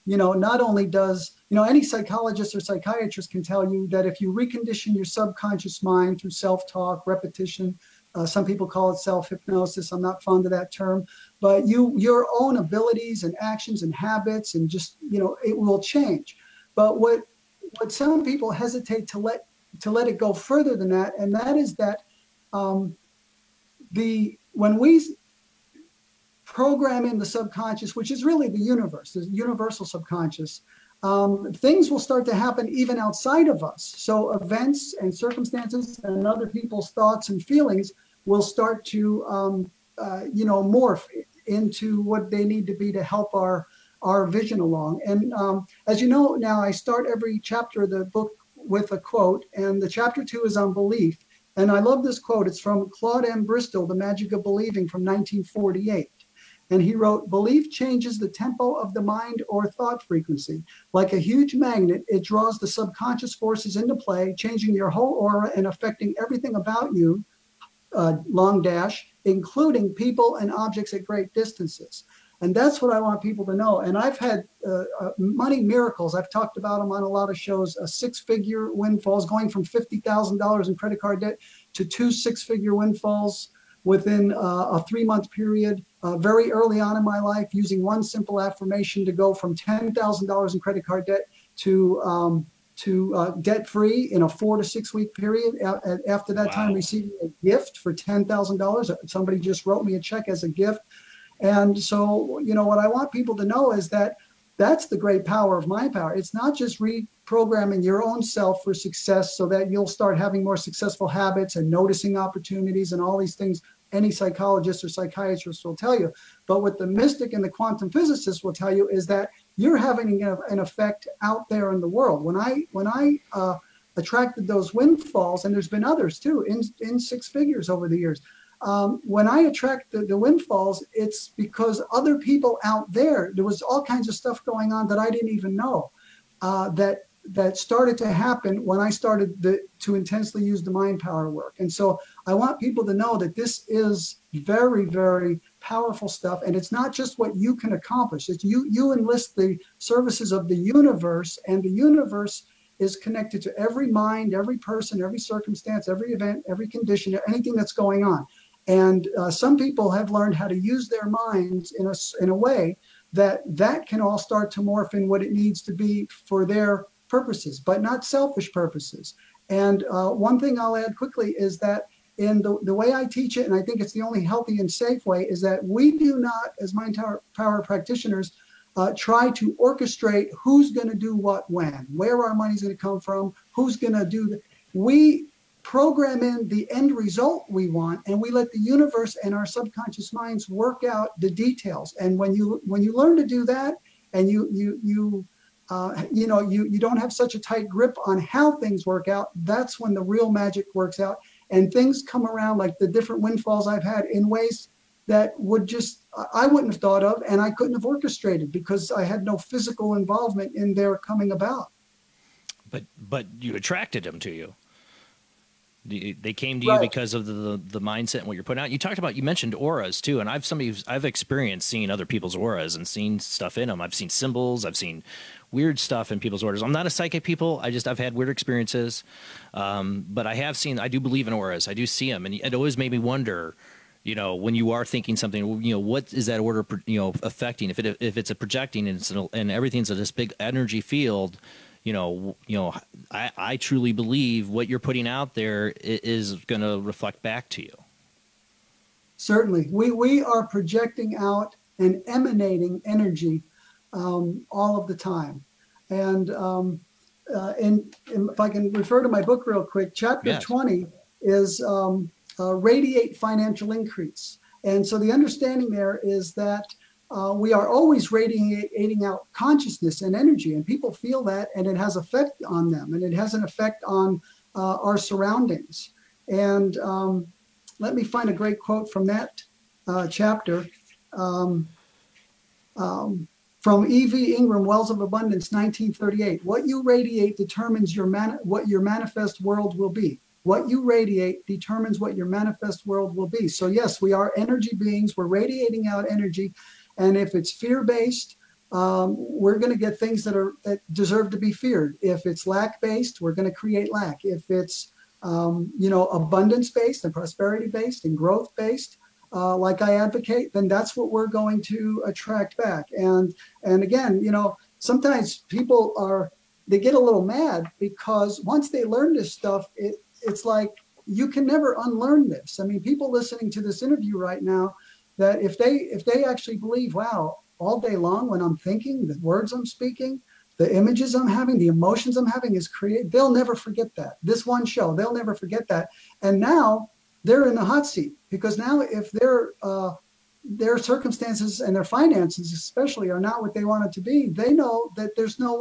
not only does, any psychologist or psychiatrist can tell you that if you recondition your subconscious mind through self-talk, repetition, some people call it self-hypnosis. I'm not fond of that term, but your own abilities and actions and habits and just, it will change. But what some people hesitate to let it go further than that, and that is that when we program in the subconscious, which is really the universe, the universal subconscious, things will start to happen even outside of us. So events and circumstances and other people's thoughts and feelings will start to, morph into what they need to be to help our vision along. And as you know now, I start every chapter of the book with a quote, and the chapter 2 is on belief. And I love this quote. It's from Claude M. Bristol, The Magic of Believing, from 1948. And he wrote, "Belief changes the tempo of the mind or thought frequency. Like a huge magnet, it draws the subconscious forces into play, changing your whole aura and affecting everything about you, including people and objects at great distances." And that's what I want people to know. And I've had money miracles. I've talked about them on a lot of shows, 6-figure windfalls, going from $50,000 in credit card debt to 2 6-figure windfalls within a 3-month period. Very early on in my life, using one simple affirmation to go from $10,000 in credit card debt to debt-free in a 4 to 6 week period. After that time, receiving a gift for $10,000. Somebody just wrote me a check as a gift. And so, what I want people to know is that that's the great power of mind power. It's not just reprogramming your own self for success so that you'll start having more successful habits and noticing opportunities and all these things any psychologist or psychiatrist will tell you. But what the mystic and the quantum physicist will tell you is that you're having an effect out there in the world. When I attracted those windfalls, and there's been others too, in 6 figures over the years, when I attract the windfalls, it's because other people out there was all kinds of stuff going on that I didn't even know that started to happen when I started to intensely use the mind power work. And so I want people to know that this is very, very powerful stuff. And it's not just what you can accomplish. It's you enlist the services of the universe, and the universe is connected to every mind, every person, every circumstance, every event, every condition, anything that's going on. And some people have learned how to use their minds in a way that can all start to morph in what it needs to be for their purposes, but not selfish purposes. And one thing I'll add quickly is that in the way I teach it, and I think it's the only healthy and safe way, is that we do not, as mind power practitioners, try to orchestrate who's going to do what when, where our money's going to come from, who's going to do we program in the end result we want, and we let the universe and our subconscious minds work out the details. And when you learn to do that, and you don't have such a tight grip on how things work out, that's when the real magic works out, and things come around, like the different windfalls I've had, in ways that I wouldn't have thought of, and I couldn't have orchestrated because I had no physical involvement in their coming about. But you attracted them to you. They came to you because of the mindset and what you're putting out. You mentioned auras too, and I've experienced seeing other people's auras and seen stuff in them. I've seen symbols, I've seen weird stuff in people's auras. I'm not a psychic people. I've had weird experiences, but I do believe in auras. I do see them, and it always made me wonder, when you are thinking something, what is that order, affecting? If it's a projecting and everything's in this big energy field. I truly believe what you're putting out there is going to reflect back to you. Certainly. We are projecting out and emanating energy all of the time. And if I can refer to my book real quick, chapter 20 is radiate financial increase. And so the understanding there is that we are always radiating out consciousness and energy, and people feel that, and it has effect on them, and it has an effect on our surroundings. And let me find a great quote from that chapter. From E.V. Ingram, Wells of Abundance, 1938. What you radiate determines what your manifest world will be. What you radiate determines what your manifest world will be. So yes, we are energy beings. We're radiating out energy. And if it's fear-based, we're going to get things that deserve to be feared. If it's lack-based, we're going to create lack. If it's abundance-based and prosperity-based and growth-based, like I advocate, then that's what we're going to attract back. And again, sometimes people they get a little mad because once they learn this stuff, it's like you can never unlearn this. I mean, people listening to this interview right now, that if they actually believe, wow, all day long when I'm thinking, the words I'm speaking, the images I'm having, the emotions I'm having is created, they'll never forget that. This one show, they'll never forget that. And now they're in the hot seat, because now if their circumstances and their finances especially are not what they want it to be, they know that there's no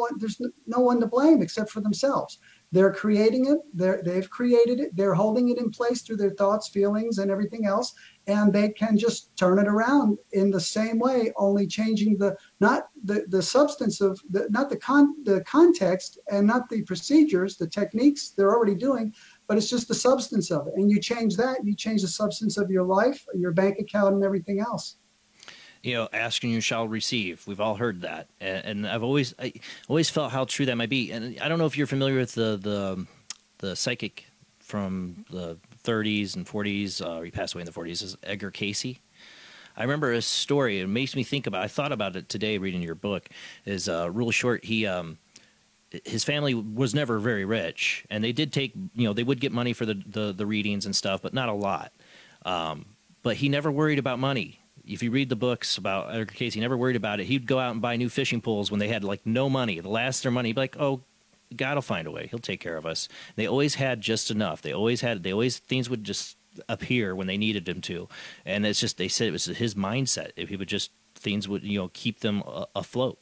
one to blame except for themselves. They're creating it. They've created it. They're holding it in place through their thoughts, feelings, and everything else. And they can just turn it around in the same way, only changing not the substance of not the context, and not the procedures, the techniques they're already doing, but it's just the substance of it. And you change that, you change the substance of your life, your bank account, and everything else. Ask and you shall receive. We've all heard that, and I always felt how true that might be. And I don't know if you're familiar with the psychic from the 30s and 40s. He passed away in the 40s. Is Edgar Cayce. I remember a story. It makes me think about. I thought about it today reading your book. Is real short. His family was never very rich, and they did take. They would get money for the readings and stuff, but not a lot. But he never worried about money. If you read the books about Edgar Cayce, he never worried about it. He'd go out and buy new fishing poles when they had no money. The last of their money, he'd be like, "Oh, God will find a way. He'll take care of us." They always had just enough. Things would just appear when they needed them to, and it's just they said it was his mindset. If he would just things would keep them afloat.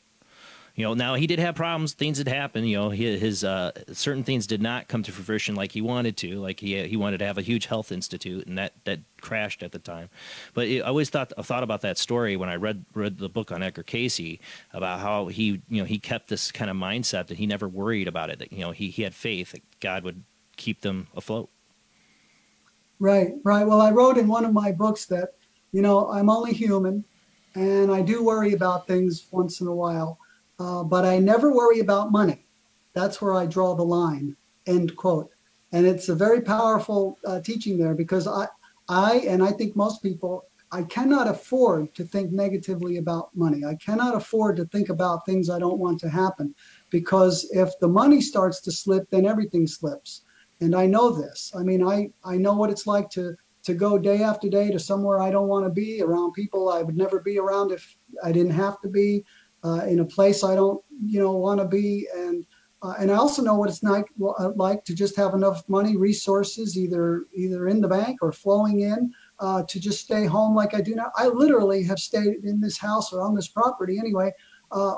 Now he did have problems. Things had happened. His certain things did not come to fruition like he wanted to. Like he wanted to have a huge health institute, and that crashed at the time. But I always thought about that story when I read the book on Edgar Cayce, about how he kept this kind of mindset that he never worried about it. That he had faith that God would keep them afloat. Right. Well, I wrote in one of my books that I'm only human, and I do worry about things once in a while, but I never worry about money. That's where I draw the line, end quote. And it's a very powerful teaching there because and I think most people, I cannot afford to think negatively about money. I cannot afford to think about things I don't want to happen because if the money starts to slip, then everything slips. And I know this. I mean, I know what it's like to go day after day to somewhere I don't want to be, around people I would never be around if I didn't have to be, in a place I don't, want to be. And I also know what it's like to just have enough money, resources, either in the bank or flowing in, to just stay home like I do now. I literally have stayed in this house or on this property anyway,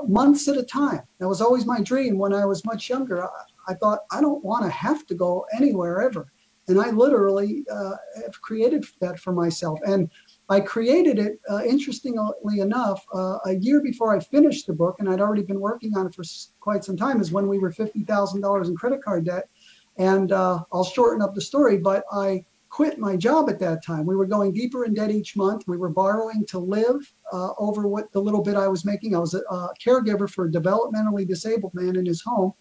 months at a time. That was always my dream when I was much younger. I thought I don't want to have to go anywhere ever. And I literally have created that for myself. And I created it, interestingly enough, a year before I finished the book, and I'd already been working on it for quite some time, is when we were $50,000 in credit card debt. And I'll shorten up the story, but I quit my job at that time. We were going deeper in debt each month. We were borrowing to live over what the little bit I was making. I was a caregiver for a developmentally disabled man in his home.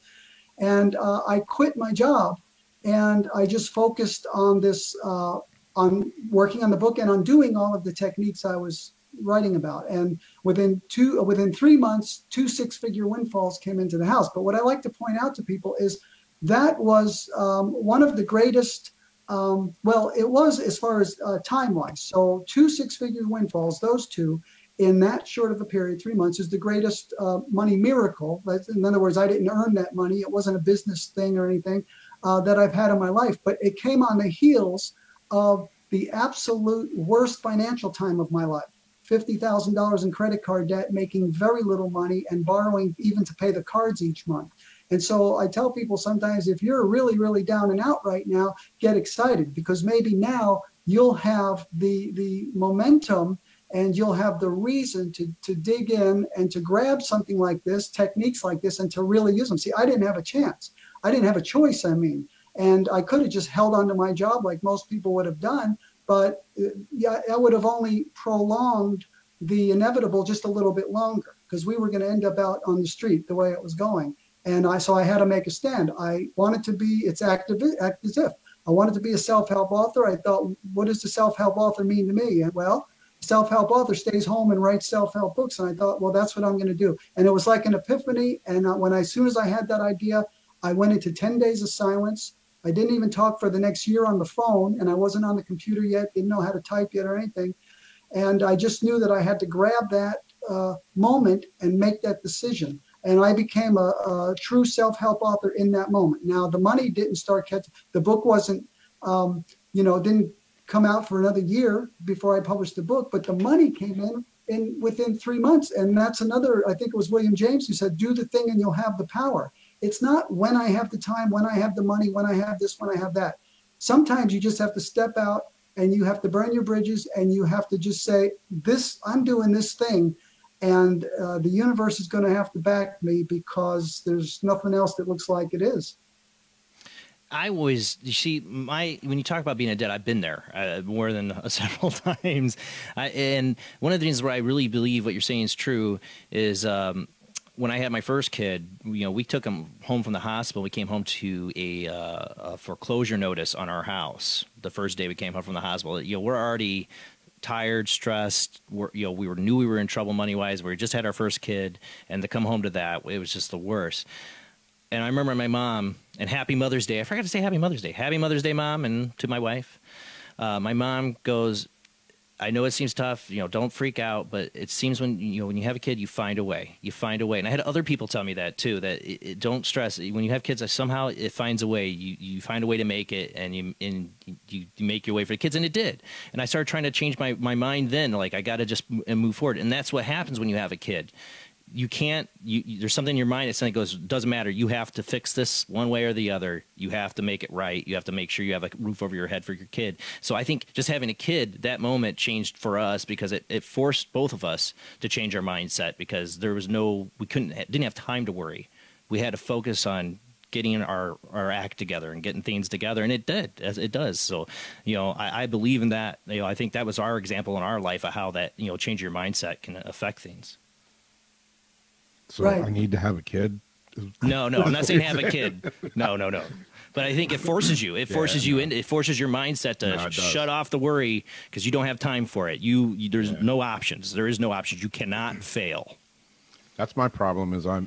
And I quit my job, and I just focused on this, on working on the book and on doing all of the techniques I was writing about. And within 3 months, 2 six-figure windfalls came into the house. But what I like to point out to people is that was one of the greatest. Well, it was as far as time-wise. So 2 six-figure windfalls, those two, in that short of a period, 3 months, is the greatest money miracle. In other words, I didn't earn that money. It wasn't a business thing or anything that I've had in my life. But it came on the heels of the absolute worst financial time of my life. $50,000 in credit card debt, making very little money, and borrowing even to pay the cards each month. And so I tell people sometimes, if you're really, really down and out right now, get excited, because maybe now you'll have the momentum and you'll have the reason to dig in and to grab something like this, techniques like this, and to really use them. See, I didn't have a chance. I didn't have a choice, I mean. And I could have just held on to my job like most people would have done, but yeah, I would have only prolonged the inevitable just a little bit longer, because we were going to end up out on the street the way it was going. And so I had to make a stand. I wanted to be, act as if. I wanted to be a self-help author. I thought, what does the self-help author mean to me? And well, self-help author stays home and writes self-help books. And I thought, well, that's what I'm going to do. And it was like an epiphany. And as soon as I had that idea, I went into 10 days of silence. I didn't even talk for the next year on the phone, and I wasn't on the computer yet, didn't know how to type yet or anything. And I just knew that I had to grab that moment and make that decision. And I became a true self-help author in that moment. Now, the money didn't start catching. The book wasn't, didn't come out for another year before I published the book, but the money came in within 3 months. And that's another, I think it was William James who said, do the thing and you'll have the power. It's not when I have the time, when I have the money, when I have this, when I have that. Sometimes you just have to step out and you have to burn your bridges and you have to just say, I'm doing this thing. And the universe is going to have to back me, because there's nothing else that looks like it is. When you talk about being a debt, I've been there more than several times. And one of the things where I really believe what you're saying is true is when I had my first kid, we took him home from the hospital. We came home to a foreclosure notice on our house the first day we came home from the hospital. We're already tired, stressed. We knew we were in trouble money-wise. We just had our first kid, and to come home to that, it was just the worst. And I remember my mom, and Happy Mother's Day. I forgot to say Happy Mother's Day. Happy Mother's Day, Mom, and to my wife. My mom goes, I know it seems tough, don't freak out, but it seems when you have a kid, you find a way. You find a way. And I had other people tell me that too, that don't stress. When you have kids, somehow it finds a way. You find a way to make it, and you make your way for the kids. And it did. And I started trying to change my mind then, like I got to just move forward. And that's what happens when you have a kid. You can't, there's something in your mind that suddenly goes, doesn't matter. You have to fix this one way or the other. You have to make it right. You have to make sure you have a roof over your head for your kid. So I think just having a kid, that moment changed for us, because it forced both of us to change our mindset, because there was didn't have time to worry. We had to focus on getting our act together and getting things together, and it did, as it does. So, I believe in that. I think that was our example in our life of how that change your mindset can affect things. So Right. I need to have a kid. No, I'm not saying have a kid. No. But I think it forces you. It forces you in. It forces your mindset to shut off the worry because you don't have time for it. There's no options. There is no options. You cannot fail. That's my problem. Is I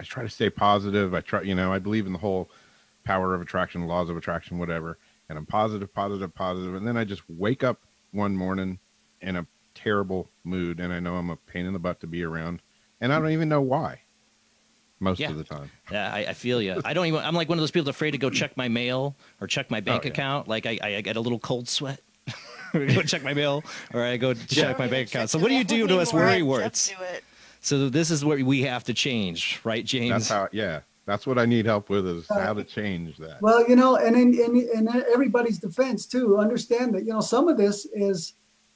try to stay positive. I believe in the whole power of attraction, laws of attraction, whatever. And I'm positive. And then I just wake up one morning in a terrible mood, and I know I'm a pain in the butt to be around, and I don't even know why. Most of the time. Yeah, I feel you. I'm like one of those people afraid to go check my mail or check my bank account. Like I get a little cold sweat. Go check my mail or I go check my bank account. So what do you do to us worry warts? So this is what we have to change, right, James? That's what I need help with is how to change that. Well, and in everybody's defense too, understand that, some of this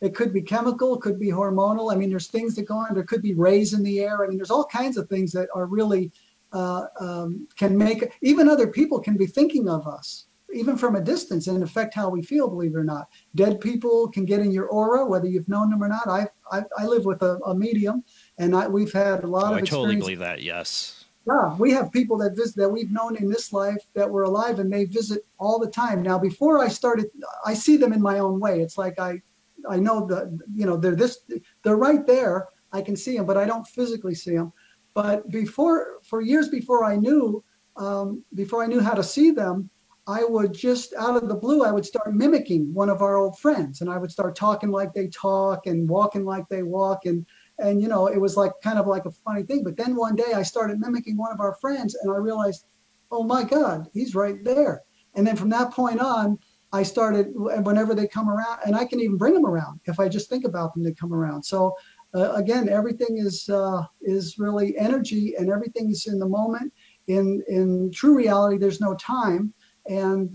it could be chemical, it could be hormonal. I mean, there's things that go on. There could be rays in the air. I mean, there's all kinds of things that are really can make, even other people can be thinking of us, even from a distance, and affect how we feel, believe it or not. Dead people can get in your aura, whether you've known them or not. I live with a medium, and we've had a lot of experience. I totally believe that, yes. Yeah, we have people that visit that we've known in this life that were alive, and they visit all the time. Now, before I started, I see them in my own way. It's like I know they're right there. I can see them, but I don't physically see them. But for years before I knew how to see them, I would just out of the blue, I would start mimicking one of our old friends, and I would start talking like they talk and walking like they walk. And it was like kind of like a funny thing. But then one day I started mimicking one of our friends, and I realized, oh my God, he's right there. And then from that point on, I started, whenever they come around, and I can even bring them around. If I just think about them, they come around. So again, everything is really energy, and everything is in the moment. In true reality, there's no time. And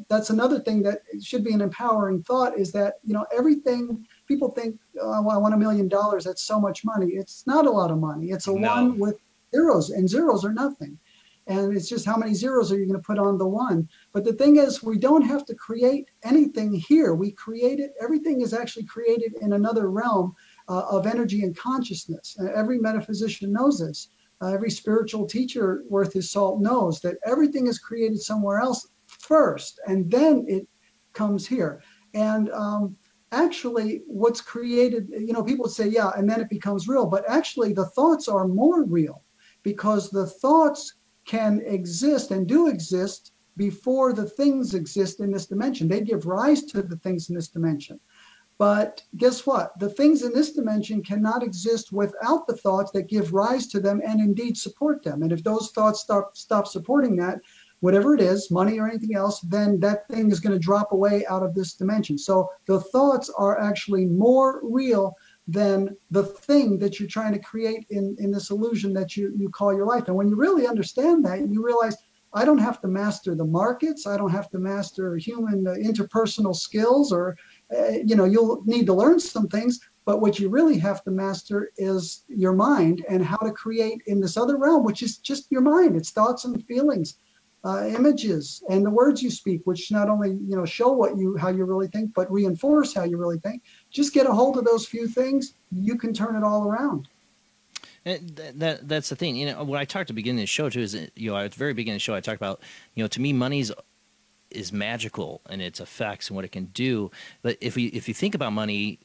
that's another thing that should be an empowering thought, is that, everything, people think, oh, I want $1 million. That's so much money. It's not a lot of money. It's a one with zeros, and zeros are nothing. And it's just how many zeros are you going to put on the one? But the thing is, we don't have to create anything here. We create it. Everything is actually created in another realm of energy and consciousness. Every metaphysician knows this. Every spiritual teacher worth his salt knows that everything is created somewhere else first, and then it comes here. And actually, what's created, people say, yeah, and then it becomes real. But actually, the thoughts are more real, because the thoughts can exist and do exist before the things exist in this dimension. They give rise to the things in this dimension. But guess what? The things in this dimension cannot exist without the thoughts that give rise to them and indeed support them. And if those thoughts stop supporting that, whatever it is, money or anything else, then that thing is going to drop away out of this dimension. So the thoughts are actually more real than the thing that you're trying to create in this illusion that you call your life. And when you really understand that, you realize, I don't have to master the markets. I don't have to master human interpersonal skills, or, you'll need to learn some things. But what you really have to master is your mind, and how to create in this other realm, which is just your mind. It's thoughts and feelings, images, and the words you speak, which not only show how you really think, but reinforce how you really think. Just get a hold of those few things, you can turn it all around. And that's the thing. What I talked at the beginning of the show too is, at the very beginning of the show, I talked about, to me, money is magical and its effects and what it can do. But if you think about money,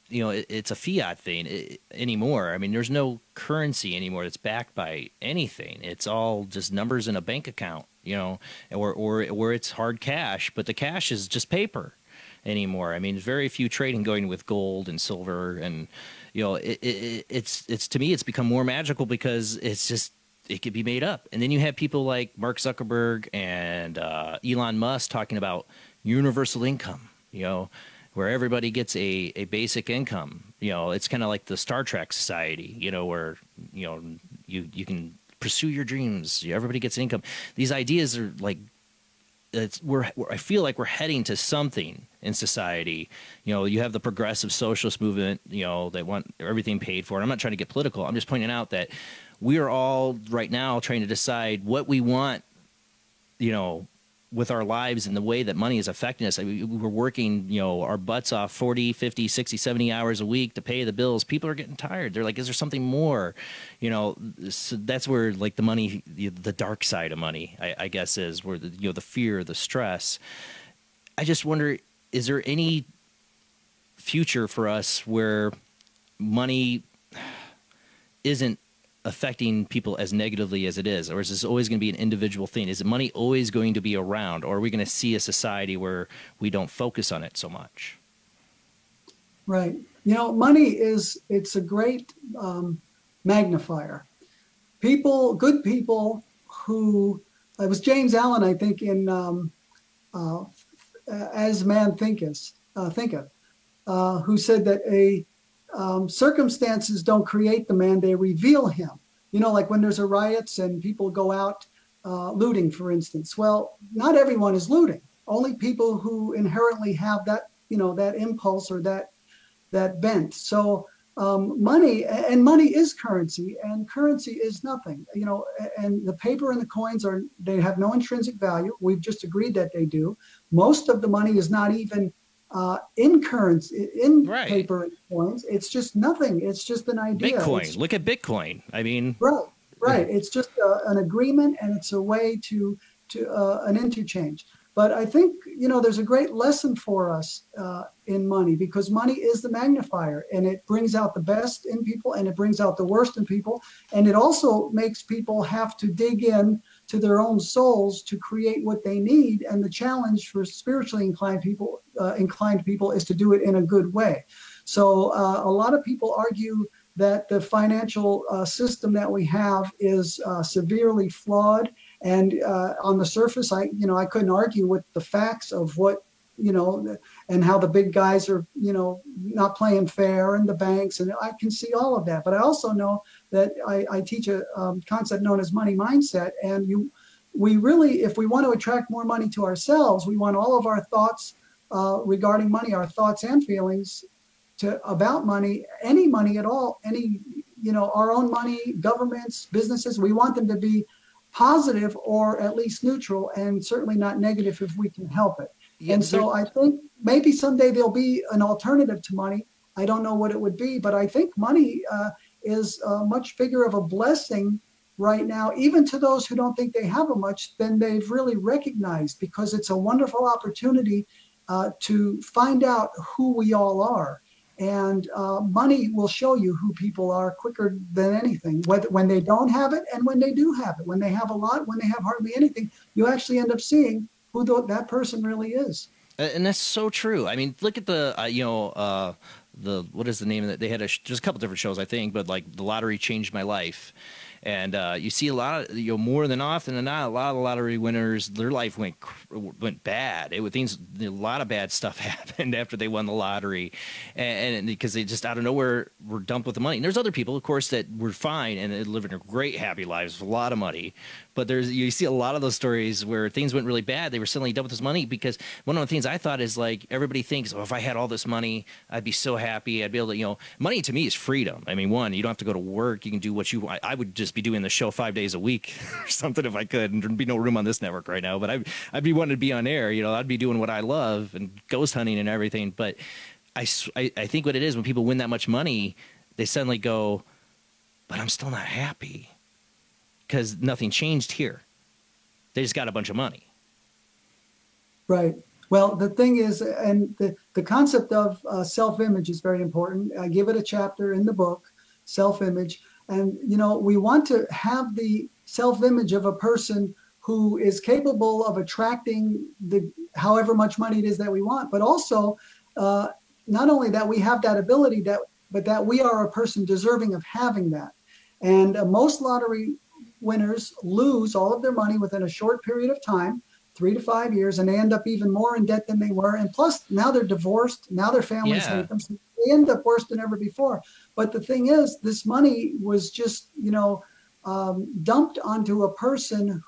it's a fiat thing anymore. I mean, there's no currency anymore that's backed by anything. It's all just numbers in a bank account, or it's hard cash, but the cash is just paper anymore. I mean, there's very few trading going with gold and silver, and it's to me, it's become more magical because it could be made up. And then you have people like Mark Zuckerberg and Elon Musk talking about universal income, where everybody gets a basic income. It's kind of like the Star Trek society, where you can pursue your dreams. Everybody gets an income. These ideas are like, I feel like we're heading to something in society. You have the progressive socialist movement, they want everything paid for. And I'm not trying to get political. I'm just pointing out that we are all right now trying to decide what we want you know, with our lives and the way that money is affecting us. I mean, we're working, you know, our butts off 40, 50, 60, 70 hours a week to pay the bills. People are getting tired. They're like, is there something more? You know, so that's where like the money, the dark side of money, I guess, is where the, you know, the fear, the stress. I just wonder, is there any future for us where money isn't affecting people as negatively as it is, or is this always going to be an individual thing? Is money always going to be around, or are we going to see a society where we don't focus on it so much? Right. You know, money it's a great magnifier. Good people who, it was James Allen, I think, in As Man Thinketh, who said that circumstances don't create the man, they reveal him. You know, like when there's a riots and people go out looting, for instance. Well, not everyone is looting. Only people who inherently have that, you know, that impulse or that bent. So money is currency, and currency is nothing. You know, and the paper and the coins they have no intrinsic value. We've just agreed that they do. Most of the money is not even in currency, in right. paper and coins. It's just nothing. It's just an idea. Bitcoin. Look at Bitcoin. I mean, right. It's just an agreement, and it's a way to an interchange. But I think, you know, there's a great lesson for us in money, because money is the magnifier, and it brings out the best in people and it brings out the worst in people. And it also makes people have to dig in to their own souls to create what they need. And the challenge for spiritually inclined people is to do it in a good way. So a lot of people argue that the financial system that we have is severely flawed. And on the surface, I couldn't argue with the facts of what, you know, and how the big guys are, you know, not playing fair, and the banks, and I can see all of that. But I also know that I teach a concept known as money mindset. And we really, if we want to attract more money to ourselves, we want all of our thoughts regarding money, our thoughts and feelings about money, any money at all, any, you know, our own money, governments, businesses, we want them to be positive or at least neutral, and certainly not negative if we can help it. Yeah, and so I think maybe someday there'll be an alternative to money. I don't know what it would be, but I think money is much bigger of a blessing right now, even to those who don't think they have much, than they've really recognized, because it's a wonderful opportunity to find out who we all are. And money will show you who people are quicker than anything, when they don't have it and when they do have it. When they have a lot, when they have hardly anything, you actually end up seeing who that person really is. And that's so true. I mean, look at the, what is the name of it? They had there's a couple different shows, I think, but like The Lottery Changed My Life. And you see a lot of, more than often than not, a lot of the lottery winners, their life went bad. A lot of bad stuff happened after they won the lottery, and because they just out of nowhere were dumped with the money. And there's other people, of course, that were fine and living a great happy lives with a lot of money. But you see a lot of those stories where things went really bad. They were suddenly dumped with this money, because one of the things I thought is, like, everybody thinks, oh, if I had all this money, I'd be so happy. I'd be able to, money to me is freedom. I mean, one, you don't have to go to work. You can do what you want. I would just be doing the show 5 days a week or something if I could, and there'd be no room on this network right now. But I'd be wanting to be on air. I'd be doing what I love and ghost hunting and everything. But I think what it is, when people win that much money, they suddenly go, but I'm still not happy, because nothing changed here. They just got a bunch of money. Right. Well, the thing is, and the concept of self-image is very important. I give it a chapter in the book, self-image. And, we want to have the self-image of a person who is capable of attracting however much money it is that we want, but also not only that we have that ability, but that we are a person deserving of having that. And most lottery winners lose all of their money within a short period of time, 3 to 5 years, and they end up even more in debt than they were. And plus, now they're divorced. Now their families hate them. So they end up worse than ever before. But the thing is, this money was just, dumped onto a person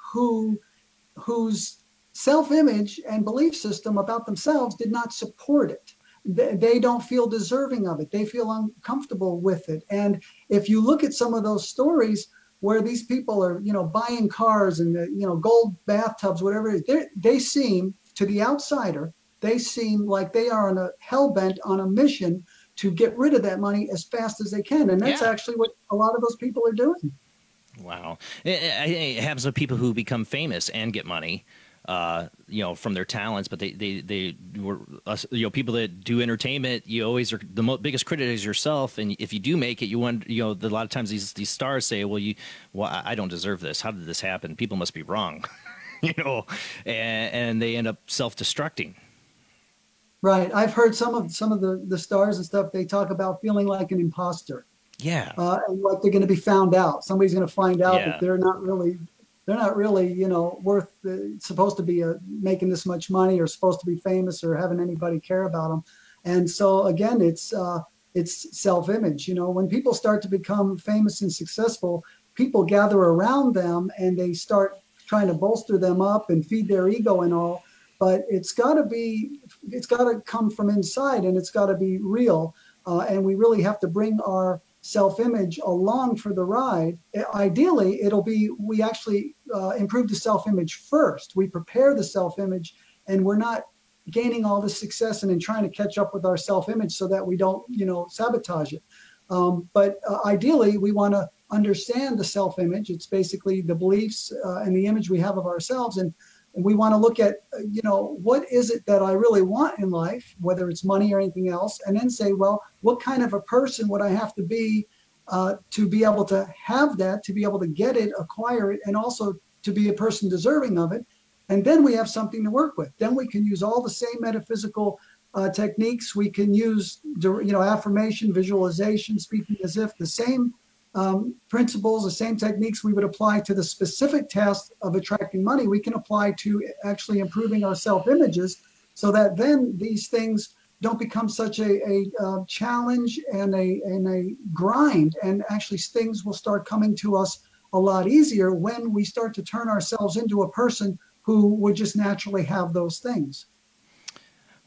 whose self-image and belief system about themselves did not support it. They don't feel deserving of it. They feel uncomfortable with it. And if you look at some of those stories, where these people are, buying cars and, gold bathtubs, whatever it is. They seem, to the outsider, they seem like they are on a hell-bent on a mission to get rid of that money as fast as they can. And that's actually what a lot of those people are doing. Wow. It happens with people who become famous and get money, from their talents, but they were, people that do entertainment, you always are the biggest critic is yourself. And if you do make it, you want, a lot of times these stars say, well, I don't deserve this. How did this happen? People must be wrong, and they end up self-destructing. Right. I've heard some of the stars and stuff. They talk about feeling like an imposter. Yeah. And like they're going to be found out. Somebody's going to find out that they're not really, worth, supposed to be making this much money or supposed to be famous or having anybody care about them. And so again, it's self-image. When people start to become famous and successful, people gather around them and they start trying to bolster them up and feed their ego and all. But it's got to come from inside, and it's got to be real. And we really have to bring our self-image along for the ride. Ideally, we actually improve the self-image first. We prepare the self-image, and we're not gaining all the success and then trying to catch up with our self-image so that we don't, sabotage it. But ideally, we want to understand the self-image. It's basically the beliefs and the image we have of ourselves. And we want to look at, what is it that I really want in life, whether it's money or anything else, and then say, well, what kind of a person would I have to be able to have that, to be able to get it, acquire it, and also to be a person deserving of it. And then we have something to work with. Then we can use all the same metaphysical techniques. We can use, affirmation, visualization, speaking as if, the same principles, the same techniques we would apply to the specific task of attracting money, we can apply to actually improving our self-images, so that then these things don't become such a challenge and a grind, and actually things will start coming to us a lot easier when we start to turn ourselves into a person who would just naturally have those things.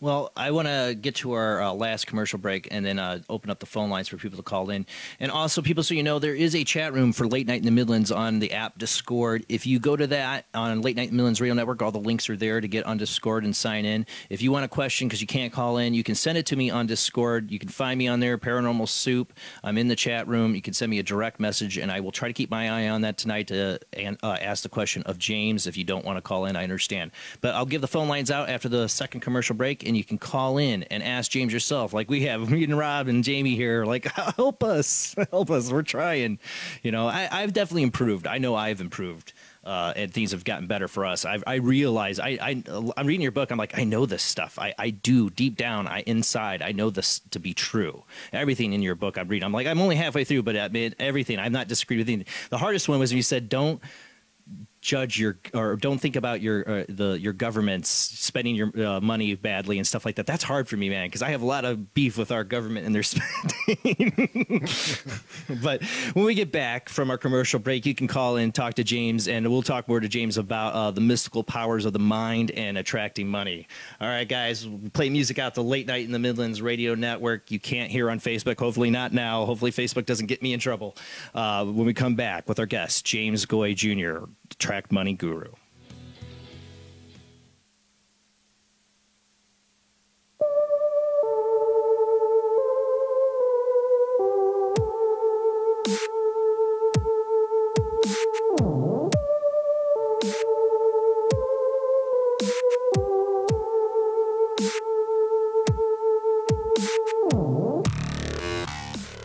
Well, I want to get to our last commercial break and then open up the phone lines for people to call in. And also, people, so you know, there is a chat room for Late Night in the Midlands on the app Discord. If you go to that on Late Night in the Midlands Radio Network, all the links are there to get on Discord and sign in. If you want a question because you can't call in, you can send it to me on Discord. You can find me on there, Paranormal Soup. I'm in the chat room. You can send me a direct message, and I will try to keep my eye on that tonight to ask the question of James. If you don't want to call in, I understand. But I'll give the phone lines out after the second commercial break, and you can call in and ask James yourself, like we have me and Rob and Jamie here, like, help us, we're trying. You know, I've definitely improved. I know I've improved, and things have gotten better for us. I realize, I'm reading your book, I'm like, I know this stuff. I do, deep down, inside, I know this to be true. Everything in your book I'm reading, I'm like, I'm only halfway through, but I mean, everything, I'm not disagreeing with anything. The hardest one was when you said, don't think about your governments spending your money badly and stuff like that. That's hard for me, man, because I have a lot of beef with our government and their spending. But when we get back from our commercial break, you can call in, talk to James, and we'll talk more to James about the mystical powers of the mind and attracting money. All right, guys, we'll play music out the Late Night in the Midlands Radio Network. You can't hear on Facebook. Hopefully not now. Hopefully Facebook doesn't get me in trouble. When we come back with our guest, James Goi Jr., Attract Money Guru.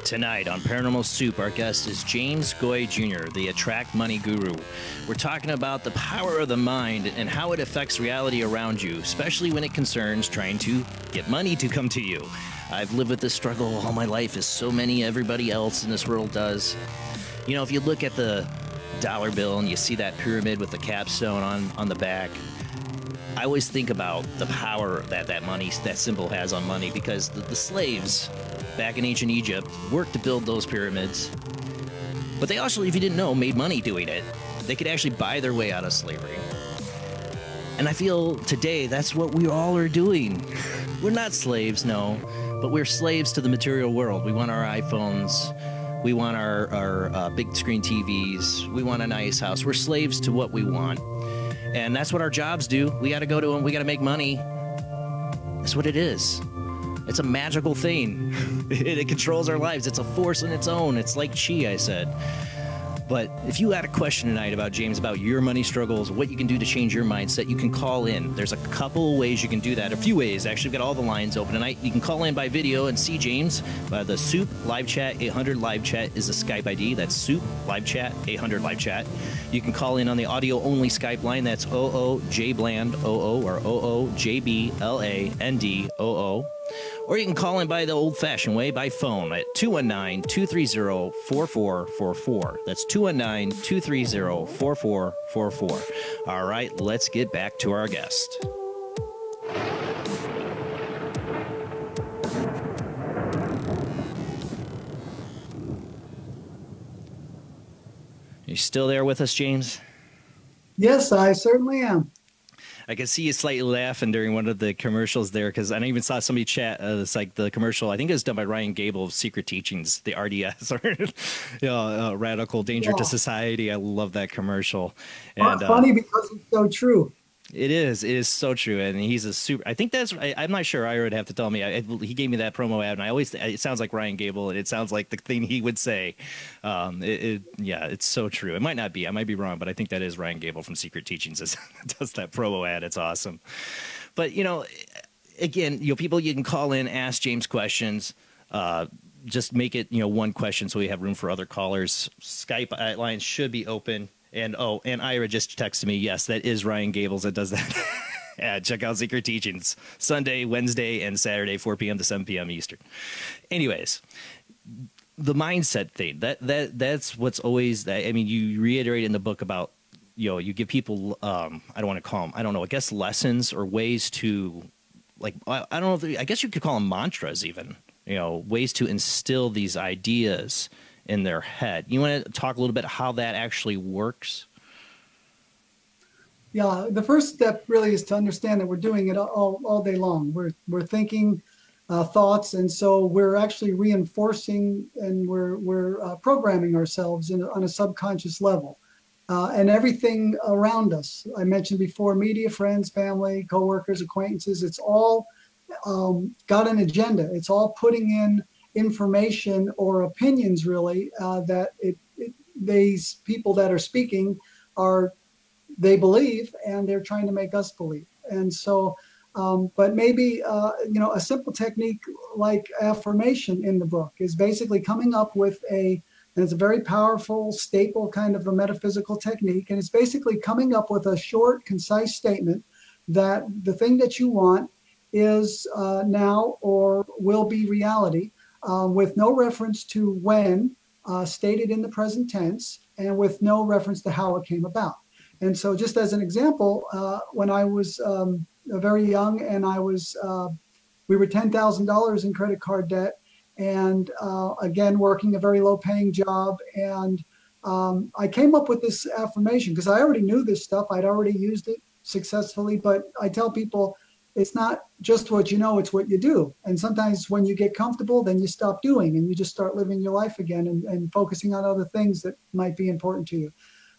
Tonight on Paranormal Soup, our guest is James Goi Jr., the Attract Money Guru. We're talking about the power of the mind and how it affects reality around you, especially when it concerns trying to get money to come to you. I've lived with this struggle all my life, as so many everybody else in this world does. You know, if you look at the dollar bill and you see that pyramid with the capstone on the back, I always think about the power that money, that symbol has on money, because the slaves back in ancient Egypt worked to build those pyramids. But they also, if you didn't know, made money doing it. They could actually buy their way out of slavery. And I feel today that's what we all are doing. We're not slaves, no, but we're slaves to the material world. We want our iPhones. We want our big screen TVs. We want a nice house. We're slaves to what we want. And that's what our jobs do. We got to go to them. We got to make money. That's what it is. It's a magical thing. It controls our lives. It's a force in its own. It's like chi, I said. But if you had a question tonight about James, about your money struggles, what you can do to change your mindset, you can call in. There's a couple of ways you can do that. A few ways. Actually, we've got all the lines open tonight. You can call in by video and see James. The Soup Live Chat 800 Live Chat is the Skype ID. That's Soup Live Chat 800 Live Chat. You can call in on the audio-only Skype line. That's OOJBland, OO, or OOJBLAND, Or you can call in by the old-fashioned way, by phone, at 219-230-4444. That's 219-230-4444. All right, let's get back to our guest. You still there with us, James? Yes, I certainly am. I can see you slightly laughing during one of the commercials there, because I even saw somebody chat. It's like the commercial. I think it was done by Ryan Gable of Secret Teachings, the RDS, or Radical Danger to Society. I love that commercial. And funny because it's so true. It is so true, and he's a super. I think that's. I'm not sure. Ira would have to tell me. He gave me that promo ad, and I always. It sounds like Ryan Gable, and it sounds like the thing he would say. Yeah, it's so true. It might not be. I might be wrong, but I think that is Ryan Gable from Secret Teachings does that promo ad. It's awesome. But again, people, you can call in, ask James questions. Just make it one question so we have room for other callers. Skype line should be open. And Ira just texted me. Yes, that is Ryan Gables that does that. Yeah, check out Secret Teachings Sunday, Wednesday, and Saturday, 4 p.m. to 7 p.m. Eastern. Anyways, the mindset thing that's what's always. I mean, you reiterate in the book about you give people I don't want to call them, I don't know, I guess lessons or ways to, like, I don't know if I guess you could call them mantras even. Ways to instill these ideas in their head. You want to talk a little bit how that actually works? Yeah, the first step really is to understand that we're doing it all day long. We're thinking thoughts, and so we're actually reinforcing and we're programming ourselves on a subconscious level. And everything around us, I mentioned before, media, friends, family, coworkers, acquaintances, it's all got an agenda. It's all putting in information or opinions, really, that these people that are speaking they believe, and they're trying to make us believe. And so, but maybe a simple technique like affirmation in the book is basically coming up with and it's a very powerful staple kind of a metaphysical technique, and it's basically coming up with a short, concise statement that the thing that you want is now or will be reality. With no reference to when, stated in the present tense, and with no reference to how it came about. And so just as an example, when I was very young and we were $10,000 in credit card debt, and again, working a very low paying job. And I came up with this affirmation because I already knew this stuff. I'd already used it successfully, but I tell people, it's not just what you know, it's what you do. And sometimes when you get comfortable, then you stop doing and you just start living your life again and focusing on other things that might be important to you.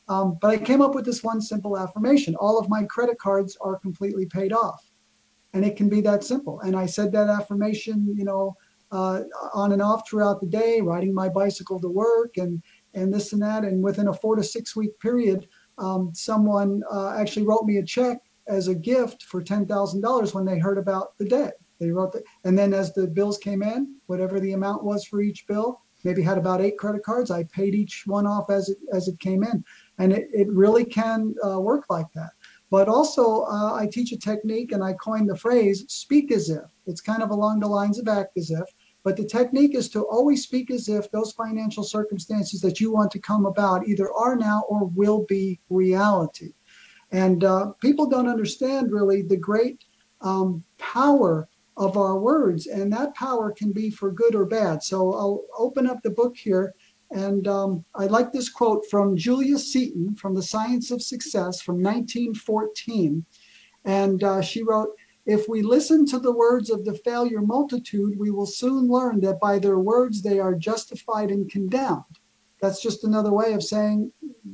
But I came up with this one simple affirmation. All of my credit cards are completely paid off. And it can be that simple. And I said that affirmation, on and off throughout the day, riding my bicycle to work and this and that. And within a 4 to 6 week period, someone actually wrote me a check as a gift for $10,000 when they heard about the debt. They wrote that, and then as the bills came in, whatever the amount was for each bill, maybe had about 8 credit cards. I paid each one off as it came in, and it really can work like that. But also, I teach a technique, and I coined the phrase "speak as if." It's kind of along the lines of act as if, but the technique is to always speak as if those financial circumstances that you want to come about either are now or will be reality. And people don't understand really the great power of our words, and that power can be for good or bad. So I'll open up the book here, and I like this quote from Julia Seaton from The Science of Success from 1914. And she wrote, if we listen to the words of the failure multitude, we will soon learn that by their words they are justified and condemned. That's just another way of saying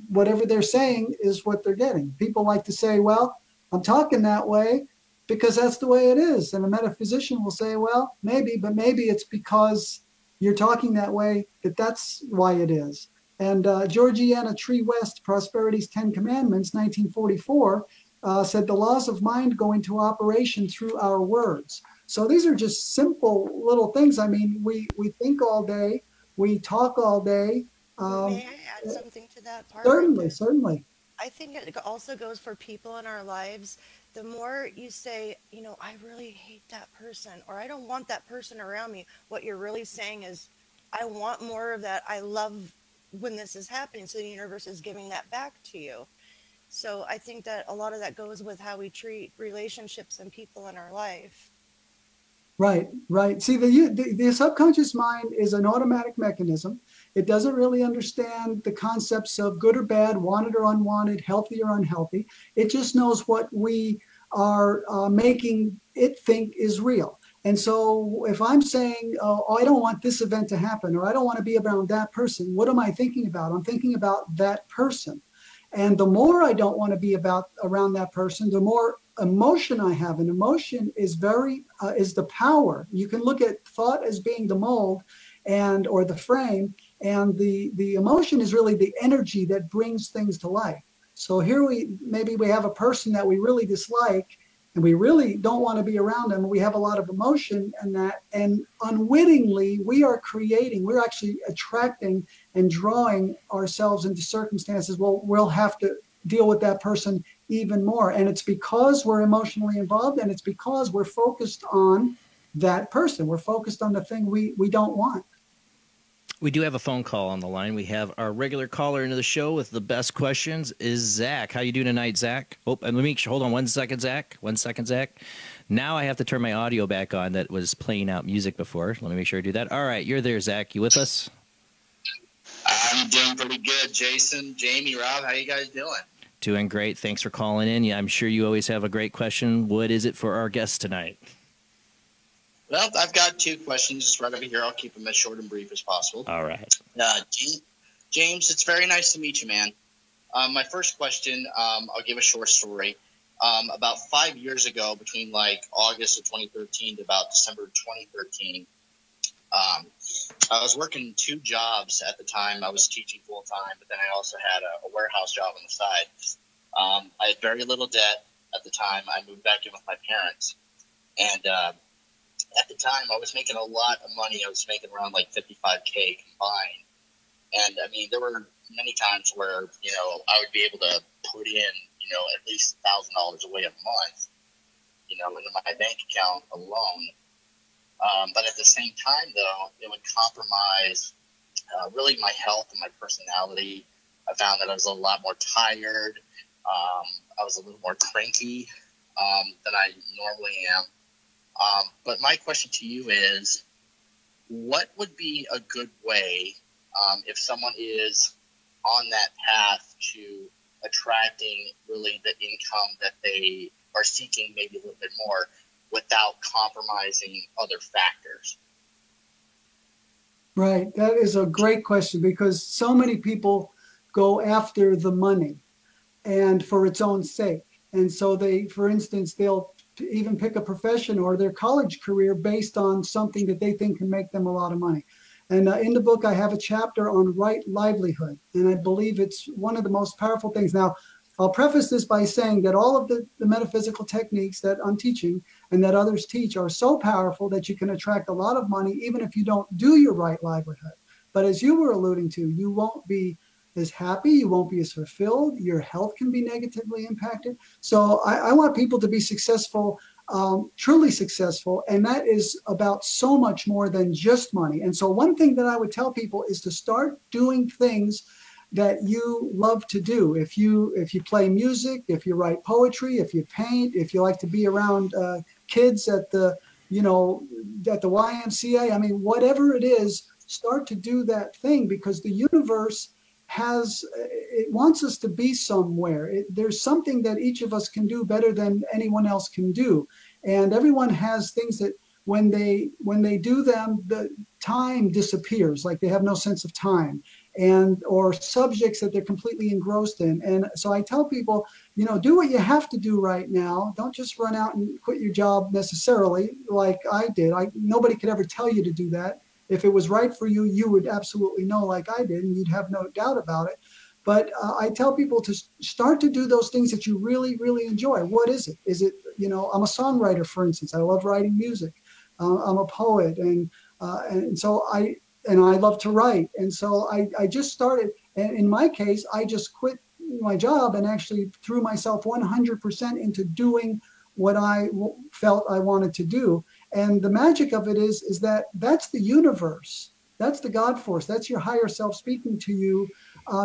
whatever they're saying is what they're getting. People like to say, well, I'm talking that way because that's the way it is. And a metaphysician will say, well, maybe, but maybe it's because you're talking that way that's why it is. And Georgiana Tree West, Prosperity's 10 Commandments, 1944, said the laws of mind go into operation through our words. So these are just simple little things. I mean, we think all day, we talk all day. May I add something to that part right Certainly, there? certainly. I think it also goes for people in our lives. The more you say, I really hate that person, or I don't want that person around me, what you're really saying is, I want more of that. I love when this is happening. So the universe is giving that back to you. So I think that a lot of that goes with how we treat relationships and people in our life. Right, right. See, the subconscious mind is an automatic mechanism. It doesn't really understand the concepts of good or bad, wanted or unwanted, healthy or unhealthy. It just knows what we are making it think is real. And so if I'm saying, oh, I don't want this event to happen, or I don't want to be around that person, what am I thinking about? I'm thinking about that person. And the more I don't want to be around that person, the more emotion I have. And emotion is is the power. You can look at thought as being the mold or the frame, and the emotion is really the energy that brings things to life. So here maybe we have a person that we really dislike, and we really don't want to be around them. We have a lot of emotion and unwittingly we're actually attracting and drawing ourselves into circumstances. Well, we'll have to deal with that person even more. And it's because we're emotionally involved, and it's because we're focused on that person. We're focused on the thing we don't want. We do have a phone call on the line. We have our regular caller into the show with the best questions is Zach. How you doing tonight, Zach? Oh, and hold on 1 second, Zach. 1 second, Zach. Now I have to turn my audio back on that was playing out music before. Let me make sure I do that. All right, you're there, Zach. You with us? I'm doing pretty good, Jason, Jamie, Rob. How you guys doing? Doing great. Thanks for calling in. Yeah, I'm sure you always have a great question. What is it for our guest tonight? Well, I've got two questions just right over here. I'll keep them as short and brief as possible. All right. James, it's very nice to meet you, man. My first question, I'll give a short story. About 5 years ago, between like August of 2013 to about December 2013, I was working two jobs at the time. I was teaching full time, but then I also had a warehouse job on the side. I had very little debt at the time. I moved back in with my parents, and at the time I was making a lot of money. I was making around like $55K combined, and I mean there were many times where I would be able to put in at least $1,000 away a month, into my bank account alone. But at the same time, though, it would compromise really my health and my personality. I found that I was a lot more tired. I was a little more cranky than I normally am. But my question to you is, what would be a good way if someone is on that path to attracting really the income that they are seeking, maybe a little bit more, without compromising other factors? Right. That is a great question, because so many people go after the money and for its own sake. And so for instance, they'll even pick a profession or their college career based on something that they think can make them a lot of money. And in the book, I have a chapter on right livelihood. And I believe it's one of the most powerful things. Now, I'll preface this by saying that all of the metaphysical techniques that I'm teaching and that others teach are so powerful that you can attract a lot of money even if you don't do your right livelihood. But as you were alluding to, you won't be as happy, you won't be as fulfilled, your health can be negatively impacted. So I want people to be successful, truly successful, and that is about so much more than just money. And so one thing that I would tell people is to start doing things that you love to do. If you play music, if you write poetry, if you paint, if you like to be around kids at the YMCA, I mean, whatever it is, start to do that thing, because the universe it wants us to be somewhere. There's something that each of us can do better than anyone else can do. And everyone has things that when they do them, the time disappears, like they have no sense of time, and or subjects that they're completely engrossed in. And so I tell people, do what you have to do right now. Don't just run out and quit your job necessarily, like I did. Nobody could ever tell you to do that. If it was right for you, you would absolutely know, like I did, and you'd have no doubt about it. But I tell people to start to do those things that you really, really enjoy. What is it? Is it, I'm a songwriter, for instance. I love writing music. I'm a poet, and so I love to write. And so I just started. And in my case, I just quit my job and actually threw myself 100% into doing what I felt I wanted to do. And the magic of it is that that's the universe. That's the God force. That's your higher self speaking to you,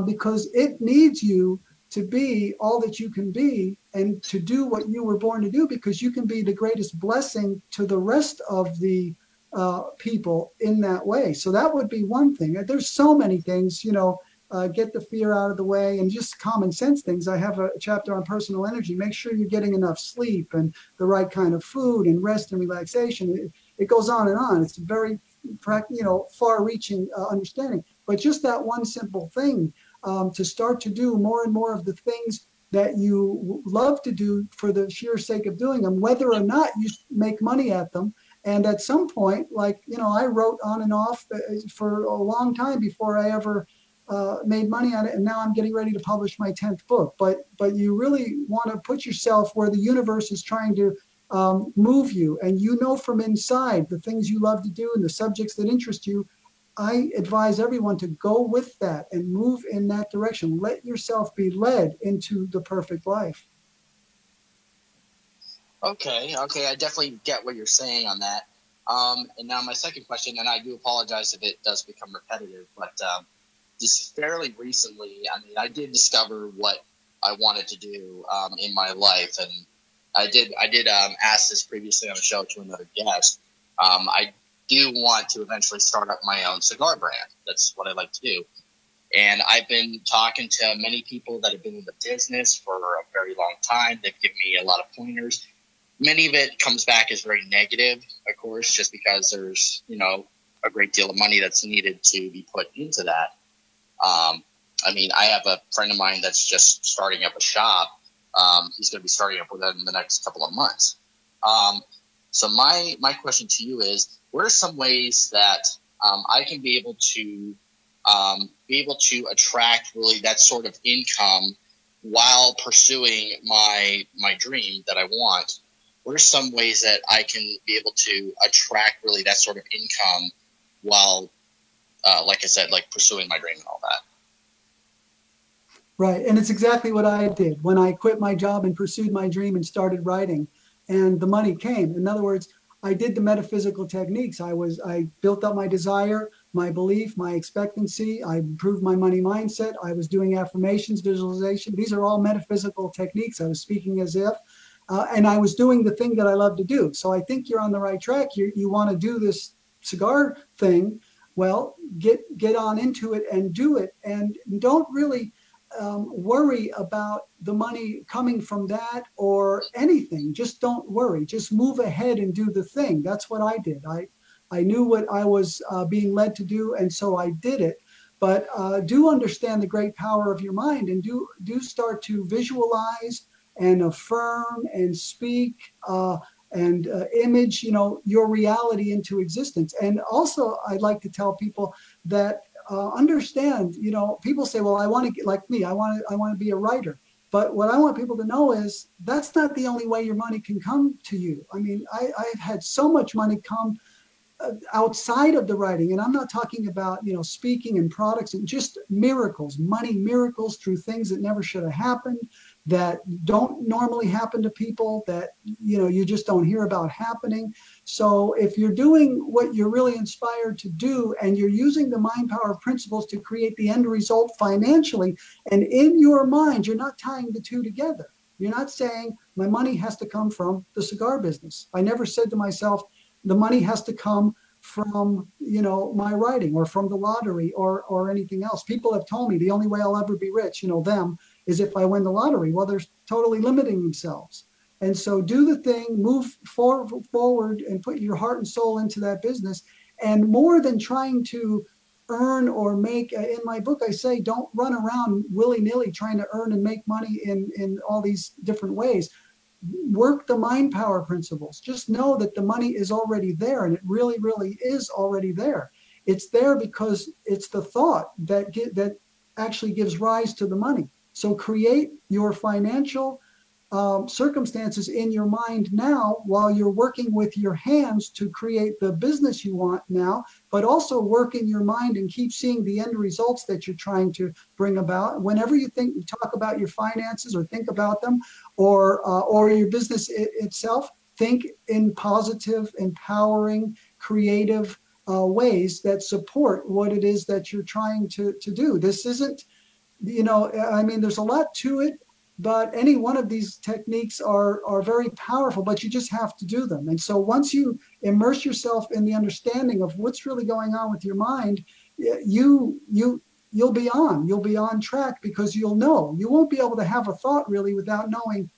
because it needs you to be all that you can be and to do what you were born to do, because you can be the greatest blessing to the rest of the people in that way. So that would be one thing. There's so many things, get the fear out of the way, and just common sense things. I have a chapter on personal energy. Make sure you're getting enough sleep and the right kind of food and rest and relaxation. It goes on and on. It's a very far-reaching understanding. But just that one simple thing, to start to do more and more of the things that you love to do for the sheer sake of doing them, whether or not you make money at them. And at some point, I wrote on and off for a long time before I ever made money on it. And now I'm getting ready to publish my 10th book. But you really want to put yourself where the universe is trying to move you. And from inside the things you love to do and the subjects that interest you. I advise everyone to go with that and move in that direction. Let yourself be led into the perfect life. Okay, I definitely get what you're saying on that. And now my second question, and I do apologize if it does become repetitive, but just fairly recently, I did discover what I wanted to do in my life, and I did ask this previously on the show to another guest. I do want to eventually start up my own cigar brand. That's what I like to do. And I've been talking to many people that have been in the business for a very long time. They've given me a lot of pointers. Many of it comes back as very negative, of course, just because there's, a great deal of money that's needed to be put into that. I have a friend of mine that's just starting up a shop. He's going to be starting up within the next couple of months. So my question to you is, what are some ways that I can be able to attract really that sort of income while pursuing my dream that I want? What are some ways that I can be able to attract really that sort of income while, like I said, pursuing my dream and all that? Right. And it's exactly what I did when I quit my job and pursued my dream and started writing, and the money came. In other words, I did the metaphysical techniques. I built up my desire, my belief, my expectancy. I improved my money mindset. I was doing affirmations, visualization. These are all metaphysical techniques. I was speaking as if, and I was doing the thing that I love to do. So I think you're on the right track. You want to do this cigar thing. Well, get on into it and do it, and don't really worry about the money coming from that or anything. Just don't worry. Just move ahead and do the thing. That's what I did. I knew what I was being led to do, and so I did it. But do understand the great power of your mind, and do start to visualize and affirm and speak and image, your reality into existence. And also, I'd like to tell people that understand, people say, well, I want to get like me. I want to be a writer. But what I want people to know is that's not the only way your money can come to you. I've had so much money come outside of the writing, and I'm not talking about, speaking and products, and just miracles, money miracles through things that never should have happened, that don't normally happen to people, that, you just don't hear about happening. So if you're doing what you're really inspired to do, and you're using the mind power principles to create the end result financially, and in your mind, you're not tying the two together. You're not saying my money has to come from the cigar business. I never said to myself, the money has to come from, my writing or from the lottery or anything else. People have told me the only way I'll ever be rich, is if I win the lottery. Well, they're totally limiting themselves. And so do the thing, move forward and put your heart and soul into that business. And more than trying to earn or make, in my book, I say, don't run around willy-nilly trying to earn and make money in all these different ways. Work the mind power principles. Just know that the money is already there, and it really, really is already there. It's there because it's the thought that actually gives rise to the money. So create your financial circumstances in your mind now while you're working with your hands to create the business you want now, but also work in your mind and keep seeing the end results that you're trying to bring about. Whenever you talk about your finances or think about them, or your business itself, think in positive, empowering, creative ways that support what it is that you're trying to do. This isn't, I mean, there's a lot to it, but any one of these techniques are very powerful, but you just have to do them. And so once you immerse yourself in the understanding of what's really going on with your mind, you'll be on track, because you'll know. You won't be able to have a thought really without knowing,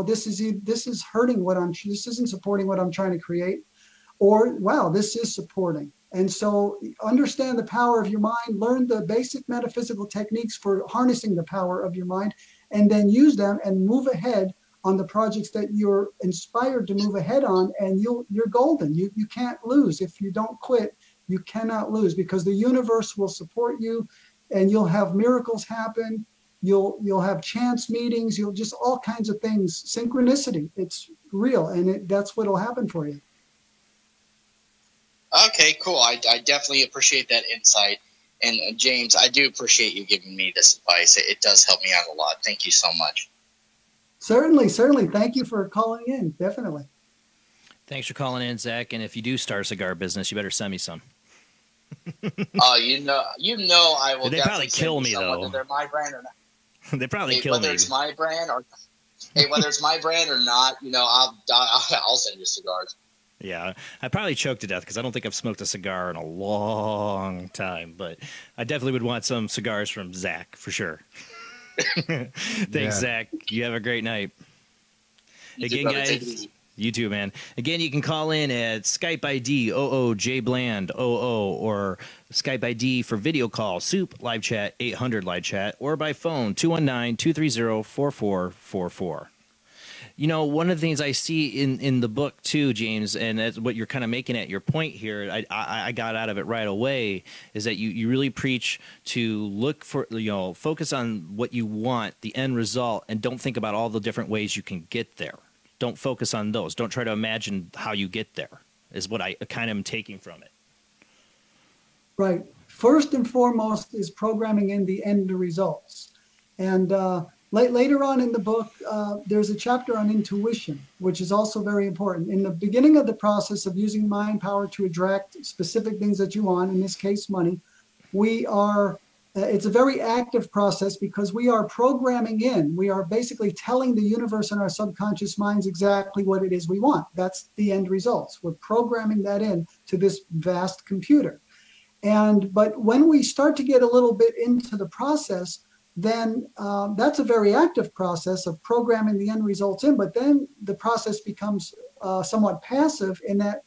this is hurting this isn't supporting what I'm trying to create, or wow, this is supporting. And so understand the power of your mind, learn the basic metaphysical techniques for harnessing the power of your mind, and then use them and move ahead on the projects that you're inspired to move ahead on, and you're golden. You can't lose. If you don't quit, you cannot lose, because the universe will support you, and you'll have miracles happen. You'll have chance meetings. You'll just all kinds of things. Synchronicity. It's real, and that's what'll happen for you. Okay, cool. I definitely appreciate that insight. And James, I do appreciate you giving me this advice. It does help me out a lot. Thank you so much. Certainly. Thank you for calling in. Definitely. Thanks for calling in, Zach. And if you do start a cigar business, you better send me some. Oh, you know, I will. They probably kill me though. Whether they're my brand or not. They probably kill me. Whether it's my brand or not, I'll send you cigars. Yeah, I probably choked to death because I don't think I've smoked a cigar in a long time, but I definitely would want some cigars from Zach for sure. Thanks, Zach. You have a great night. Again, guys, you too, man. Again, you can call in at Skype ID OOJBland00 or Skype ID for video call Soup Live Chat 800 Live Chat, or by phone 219-230-4444. One of the things I see in the book too, James, and that's what you're kind of making at your point here, I got out of it right away, is that you really preach to look for, focus on what you want, the end result, and don't think about all the different ways you can get there. Don't focus on those. Don't try to imagine how you get there, is what I kind of am taking from it. Right. First and foremost is programming in the end results. And later on in the book, there's a chapter on intuition, which is also very important. In the beginning of the process of using mind power to attract specific things that you want, in this case, money, it's a very active process, because we are programming in. We are basically telling the universe and our subconscious minds exactly what it is we want. That's the end results. We're programming that in to this vast computer. But when we start to get a little bit into the process, then that's a very active process of programming the end results in. But then the process becomes somewhat passive, in that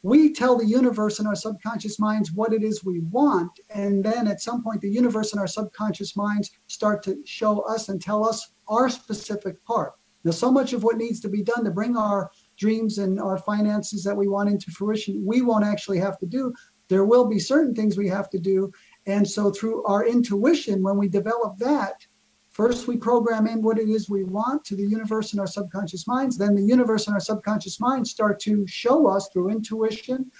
we tell the universe and our subconscious minds what it is we want. And then at some point, the universe and our subconscious minds start to show us and tell us our specific part. Now, so much of what needs to be done to bring our dreams and our finances that we want into fruition, we won't actually have to do. There will be certain things we have to do. And so through our intuition, when we develop that, first we program in what it is we want to the universe and our subconscious minds. Then the universe and our subconscious minds start to show us through intuition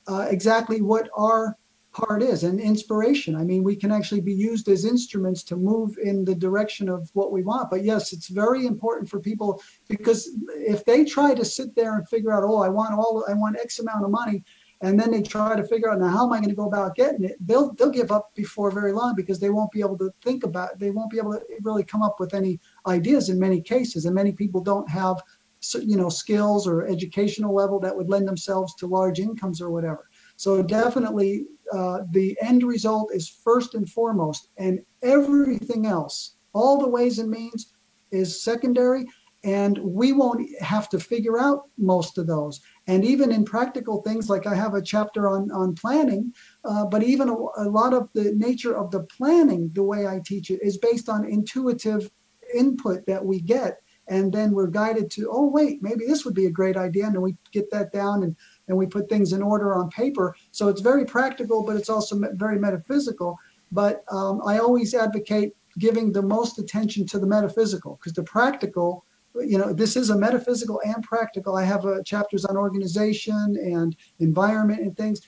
exactly what our part is, and inspiration. I mean, we can actually be used as instruments to move in the direction of what we want. But yes, it's very important for people, because if they try to sit there and figure out, I want X amount of money, and then they try to figure out, now, how am I going to go about getting it? They'll give up before very long, because they won't be able to think about it. They won't be able to really come up with any ideas in many cases. And many people don't have, skills or educational level that would lend themselves to large incomes or whatever. So definitely the end result is first and foremost, and everything else, all the ways and means, is secondary. and we won't have to figure out most of those. And even in practical things, like I have a chapter on planning, but even a lot of the nature of the planning, the way I teach it, is based on intuitive input that we get. And then we're guided to, oh, wait, maybe this would be a great idea. And then we get that down and we put things in order on paper. So it's very practical, but it's also very metaphysical. But I always advocate giving the most attention to the metaphysical, because the practical, this is a metaphysical and practical. I have chapters on organization and environment and things,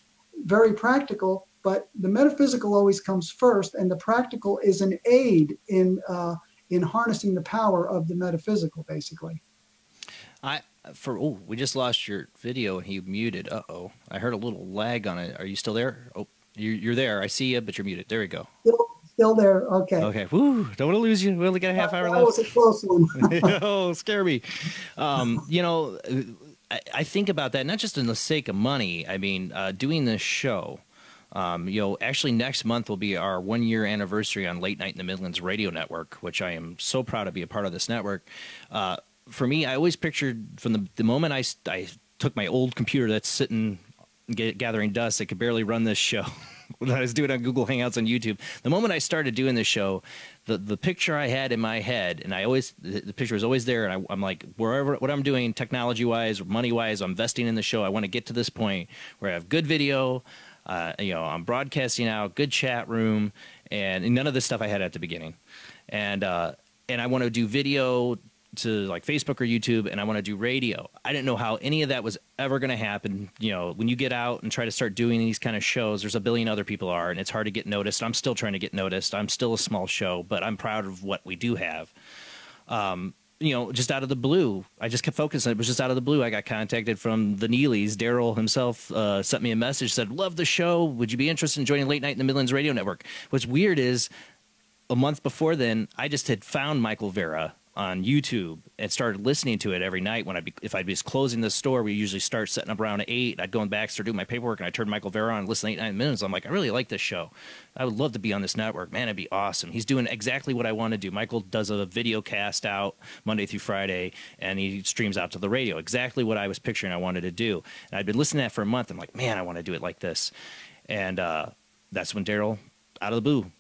very practical, but the metaphysical always comes first, and the practical is an aid in harnessing the power of the metaphysical, basically. We just lost your video and he muted. Uh-oh. I heard a little lag on it. Are you still there? Oh, you're there. I see you, but you're muted. There we go. Still there. Okay. Okay. Woo. Don't want to lose you. We only got a half hour left. That was a close one. Oh, scare me. I think about that, not just in the sake of money. I mean, doing this show, actually next month will be our 1-year anniversary on Late Night in the Midlands Radio Network, which I am so proud to be a part of this network. For me, I always pictured from the moment I took my old computer that's sitting gathering dust, I could barely run this show. When I was doing it on Google Hangouts on YouTube, the moment I started doing this show, the picture I had in my head, and the picture was always there, and I'm like, what I'm doing technology wise or money wise, I'm investing in the show. I want to get to this point where I have good video, I'm broadcasting out, good chat room, and none of this stuff I had at the beginning, and I want to do video to like Facebook or YouTube, and I want to do radio. I didn't know how any of that was ever going to happen. When you get out and try to start doing these kind of shows, there's a billion other people are, and it's hard to get noticed. I'm still trying to get noticed. I'm still a small show, but I'm proud of what we do have. Just out of the blue, I just kept focusing. It was just out of the blue. I got contacted from the Neelys. Daryl himself sent me a message, said, love the show. Would you be interested in joining Late Night in the Midlands Radio Network? What's weird is a month before then, I just had found Michael Vera on YouTube and started listening to it every night. If I'd be closing the store, we usually start setting up around 8. I'd go back, start doing my paperwork, and I turned Michael Vera on and listen to 8-9 minutes. I'm like, I really like this show. I would love to be on this network. Man, it'd be awesome. He's doing exactly what I want to do. Michael does a video cast out Monday through Friday, and he streams out to the radio. Exactly what I was picturing I wanted to do. And I'd been listening to that for a month. I'm like, man, I want to do it like this. And that's when Daryl, out of the blue,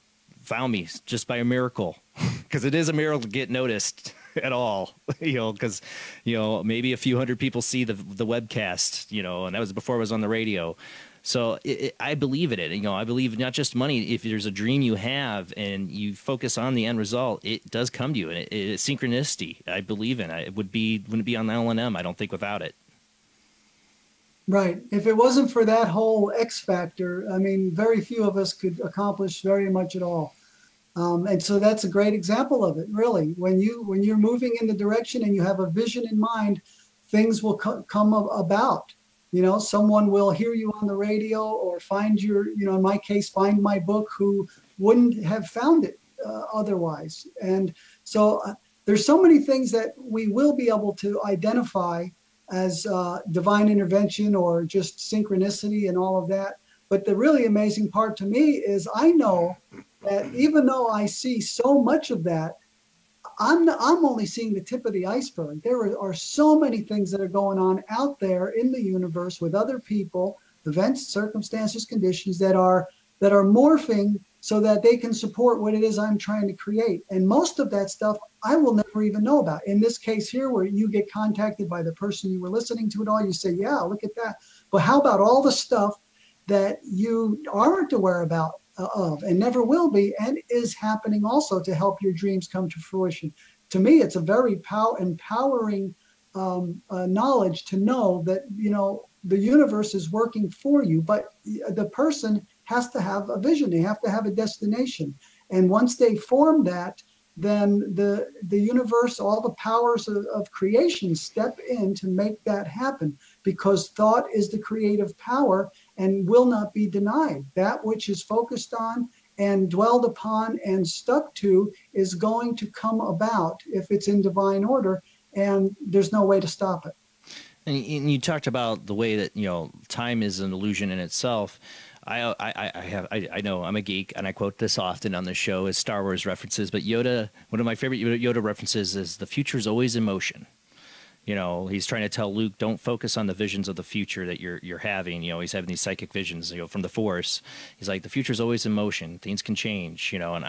found me just by a miracle, because it is a miracle to get noticed at all, because maybe a few hundred people see the webcast, and that was before I was on the radio. So I believe in it. I believe not just money. If there's a dream you have and you focus on the end result, it does come to you, and it's synchronicity. I believe in it. Wouldn't be on the L&M, I don't think, without it. Right. If it wasn't for that whole X factor, I mean, very few of us could accomplish very much at all. And so that's a great example of it, really. When you're moving in the direction and you have a vision in mind, things will come about. Someone will hear you on the radio or find in my case, find my book, who wouldn't have found it otherwise. And so there's so many things that we will be able to identify as divine intervention or just synchronicity and all of that. But the really amazing part to me is I know that even though I see so much of that, I'm only seeing the tip of the iceberg. There are so many things that are going on out there in the universe with other people, events, circumstances, conditions that are morphing so that they can support what it is I'm trying to create. And most of that stuff I will never even know about. In this case here, where you get contacted by the person you were listening to it all, you say, yeah, look at that. But how about all the stuff that you aren't aware of and never will be, and is happening also to help your dreams come to fruition? To me, it's a very empowering knowledge to know that, the universe is working for you, but the person has to have a vision. They have to have a destination. And once they form that, then the universe, all the powers of creation step in to make that happen, because thought is the creative power and will not be denied. That which is focused on and dwelled upon and stuck to is going to come about if it's in divine order, and there's no way to stop it. And you talked about the way that, time is an illusion in itself. I know I'm a geek, and I quote this often on the show as Star Wars references. But Yoda, one of my favorite Yoda references is the future is always in motion. You know, he's trying to tell Luke, don't focus on the visions of the future that you're having. You know, he's having these psychic visions, you know, from the Force. He's like, the future's always in motion. Things can change, you know. And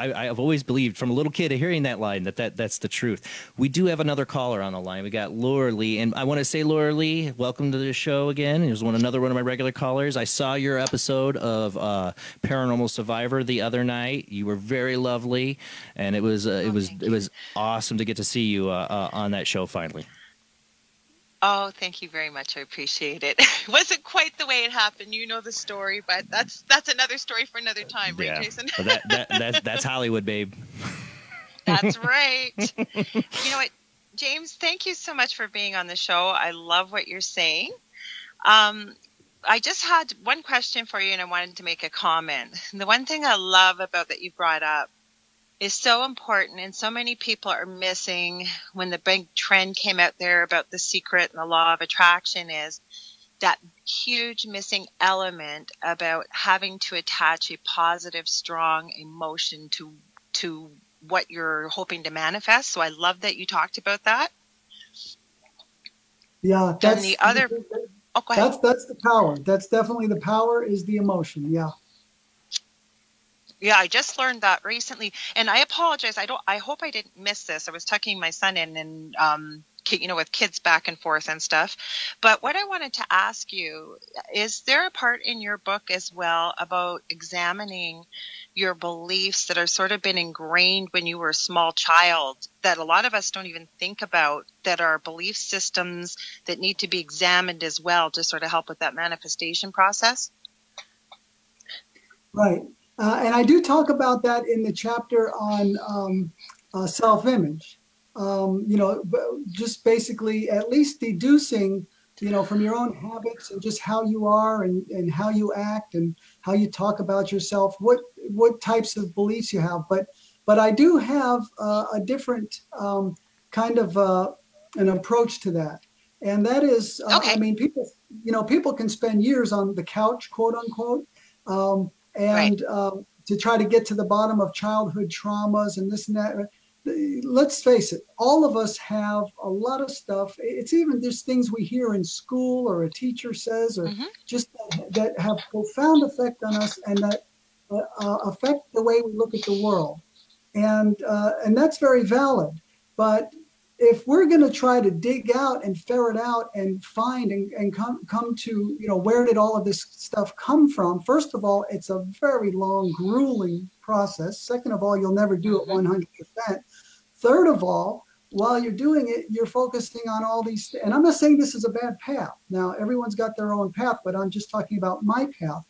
I've always believed from a little kid hearing that line that's the truth. We do have another caller on the line. We got Laura Lee, and I want to say, Laura Lee, welcome to the show again. Here's another one of my regular callers. I saw your episode of Paranormal Survivor the other night. You were very lovely, and it was awesome to get to see you on that show finally. Oh, thank you very much. I appreciate it. It wasn't quite the way it happened. You know the story, but that's another story for another time, right, yeah. Jason? Well, that's Hollywood, babe. That's right. You know what, James, thank you so much for being on the show. I love what you're saying. I just had one question for you, and I wanted to make a comment. And the one thing I love about that you brought up is so important, and so many people are missing when the big trend came out there about The Secret and the law of attraction, is that huge missing element about having to attach a positive, strong emotion to what you're hoping to manifest. So I love that you talked about that. Yeah, and the other, oh, go ahead. That's the power. That's definitely the power, is the emotion. Yeah. Yeah, I just learned that recently, and I apologize. I hope I didn't miss this. I was tucking my son in, and you know, with kids back and forth and stuff. But what I wanted to ask you is, there a part in your book as well about examining your beliefs that are sort of been ingrained when you were a small child, that a lot of us don't even think about, that are belief systems that need to be examined as well to sort of help with that manifestation process? Right. And I do talk about that in the chapter on self-image. You know, just basically at least deducing, you know, from your own habits and just how you are and how you act and how you talk about yourself, what types of beliefs you have. But I do have a different kind of an approach to that. And that is, Okay. I mean, people can spend years on the couch, quote unquote, and Right. To try to get to the bottom of childhood traumas and this and that. Let's face it, all of us have a lot of stuff. It's even just things we hear in school or a teacher says, or just that have profound effect on us, and that affect the way we look at the world. And that's very valid. But if we're going to try to dig out and ferret out and find and come to, you know, where did all of this stuff come from? First of all, it's a very long, grueling process. Second of all, you'll never do it 100%. Third of all, while you're doing it, you're focusing on all these. And I'm not saying this is a bad path. Now, everyone's got their own path, but I'm just talking about my path.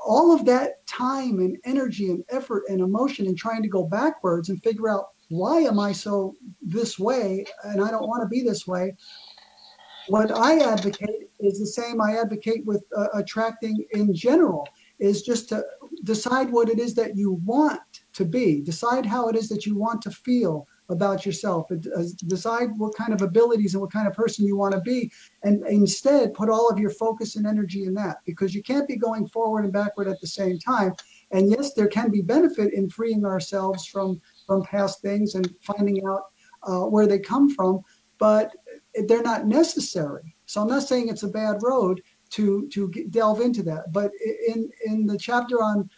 All of that time and energy and effort and emotion in trying to go backwards and figure out, why am I so this way and I don't want to be this way? What I advocate is the same I advocate with attracting in general, is just to decide what it is that you want to be. Decide how it is that you want to feel about yourself. Decide what kind of abilities and what kind of person you want to be. And instead, put all of your focus and energy in that, because you can't be going forward and backward at the same time. And yes, there can be benefit in freeing ourselves from past things and finding out where they come from, but they're not necessary. So I'm not saying it's a bad road to delve into that. But in the chapter on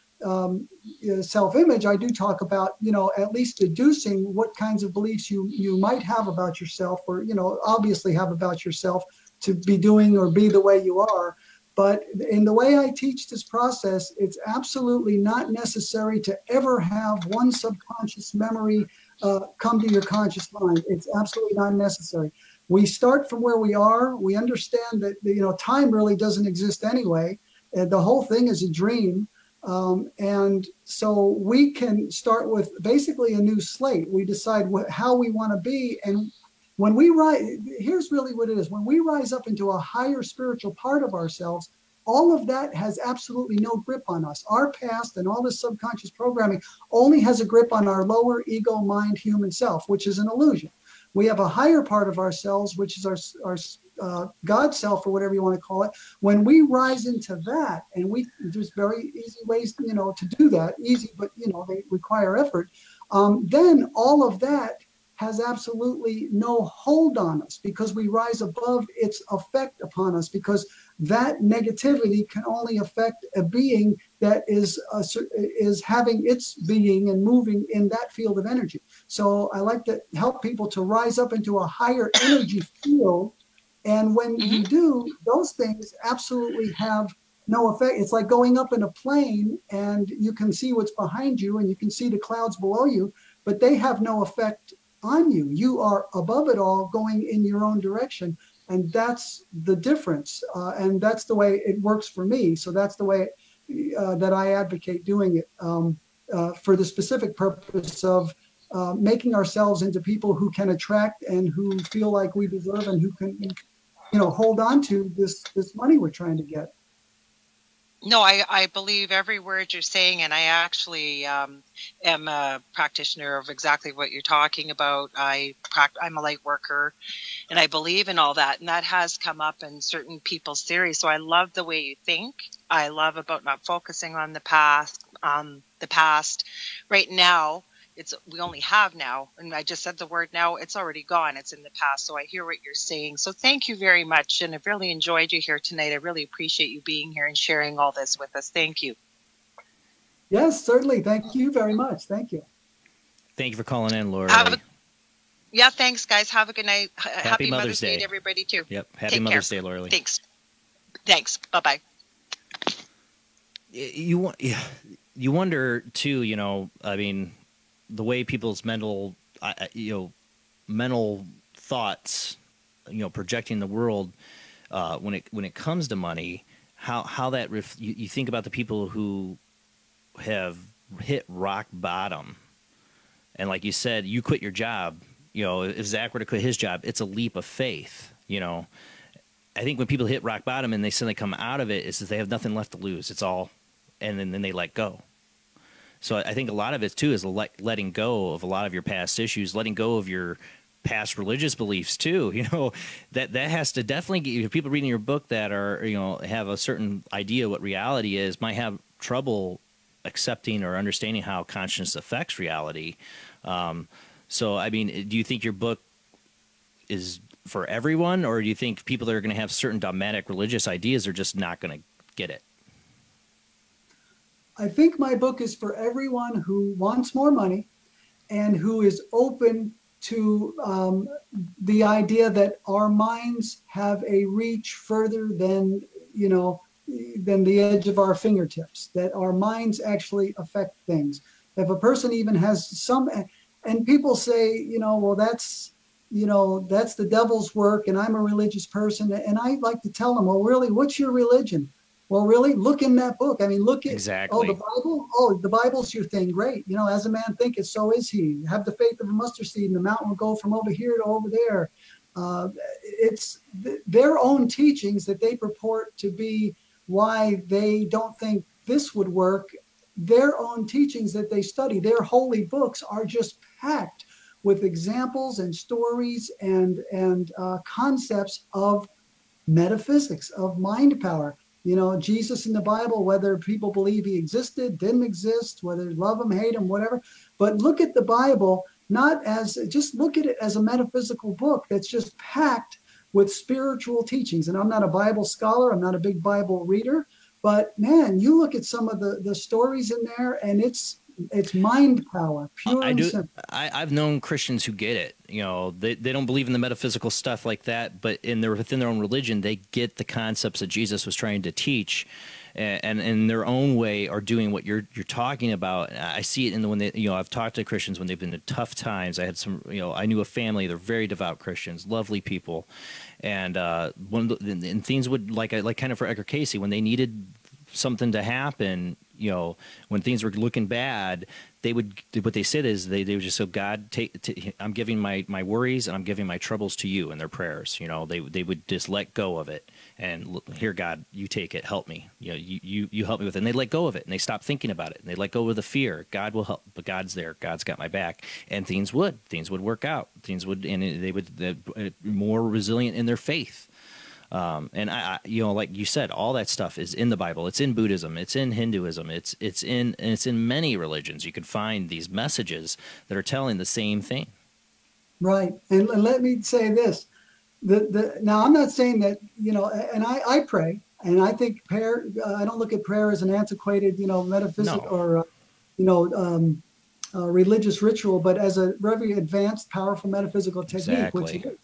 self-image, I do talk about, you know, at least deducing what kinds of beliefs you might have about yourself, or, you know, obviously have about yourself to be doing or be the way you are. But in the way I teach this process, it's absolutely not necessary to ever have one subconscious memory come to your conscious mind. It's absolutely not necessary. We start from where we are. We understand that, you know, time really doesn't exist anyway. The whole thing is a dream. And so we can start with basically a new slate. We decide how we want to be. And when we rise, here's really what it is. When we rise up into a higher spiritual part of ourselves, all of that has absolutely no grip on us. Our past and all this subconscious programming only has a grip on our lower ego, mind, human self, which is an illusion. We have a higher part of ourselves, which is our God self, or whatever you want to call it, when we rise into that, and there's very easy ways, to do that, easy, but, they require effort, then all of that has absolutely no hold on us, because we rise above its effect upon us, because that negativity can only affect a being that is having its being and moving in that field of energy. So I like to help people to rise up into a higher energy field. And when you do, those things absolutely have no effect. It's like going up in a plane and you can see what's behind you and you can see the clouds below you, but they have no effect on you. You are above it all, going in your own direction. And that's the difference. And that's the way it works for me. So that's the way that I advocate doing it, for the specific purpose of making ourselves into people who can attract and who feel like we deserve and who can, hold on to this money we're trying to get. No, I believe every word you're saying, and I actually am a practitioner of exactly what you're talking about. I'm a light worker, and I believe in all that, and that has come up in certain people's theories. So I love the way you think. I love about not focusing on the past. Right now, we only have now, and I just said the word now. It's already gone. It's in the past. So I hear what you're saying. So thank you very much, and I've really enjoyed you here tonight. I really appreciate you being here and sharing all this with us. Thank you. Yes, certainly. Thank you very much. Thank you. Thank you for calling in, Laura. Yeah, thanks, guys. Have a good night. Happy Mother's Day to everybody, too. Yep. Happy Mother's Day, Laura. Thanks. Bye-bye. You wonder, too, I mean, the way people's mental thoughts, projecting the world, when it comes to money, how that you think about the people who have hit rock bottom, and like you said, you quit your job. If Zach were to quit his job, it's a leap of faith. I think when people hit rock bottom and they suddenly come out of it, it's that they have nothing left to lose. It's all, and then they let go. So I think a lot of it, too, is letting go of a lot of your past issues, letting go of your past religious beliefs, too. That has to definitely get people reading your book that are, have a certain idea what reality is, might have trouble accepting or understanding how consciousness affects reality. So, I mean, do you think your book is for everyone, or do you think people that are going to have certain dogmatic religious ideas are just not going to get it? I think my book is for everyone who wants more money and who is open to the idea that our minds have a reach further than the edge of our fingertips, that our minds actually affect things. If a person even has some, and people say, well, that's the devil's work, and I'm a religious person. And I like to tell them, well, really, what's your religion? Well, really, look in that book. I mean, look at, exactly. The Bible. Oh, the Bible's your thing. Great. As a man thinketh, so is he. Have the faith of a mustard seed, and the mountain will go from over here to over there. It's their own teachings that they purport to be why they don't think this would work. Their own teachings that they study, their holy books, are just packed with examples and stories and concepts of metaphysics, of mind power. Jesus in the Bible, whether people believe he existed, didn't exist, whether love him, hate him, whatever. But look at the Bible, just look at it as a metaphysical book that's just packed with spiritual teachings. And I'm not a Bible scholar, I'm not a big Bible reader, but man, you look at some of the stories in there, and it's mind power, pure and simple. I've known Christians who get it. They don't believe in the metaphysical stuff like that, but within their own religion, they get the concepts that Jesus was trying to teach, and in their own way are doing what you're talking about. I see it when they, I've talked to Christians when they've been in tough times. I had some, I knew a family, they're very devout Christians, lovely people, and and things would like kind of for Edgar Casey, when they needed something to happen, when things were looking bad, what they said is they would just say, God, I'm giving my worries and I'm giving my troubles to you in their prayers. They would just let go of it and here, God, you take it, help me. You help me with it. And they let go of it and they stop thinking about it and they let go of the fear. God will help, but God's there. God's got my back. And things would work out. And they would more resilient in their faith. And like you said, all that stuff is in the Bible. It's in Buddhism. It's in Hinduism. It's in many religions. You can find these messages that are telling the same thing. Right. And let me say this. Now, I'm not saying that, and I pray, and I think prayer, I don't look at prayer as an antiquated, metaphysical or, religious ritual, but as a very advanced, powerful metaphysical technique, which it is.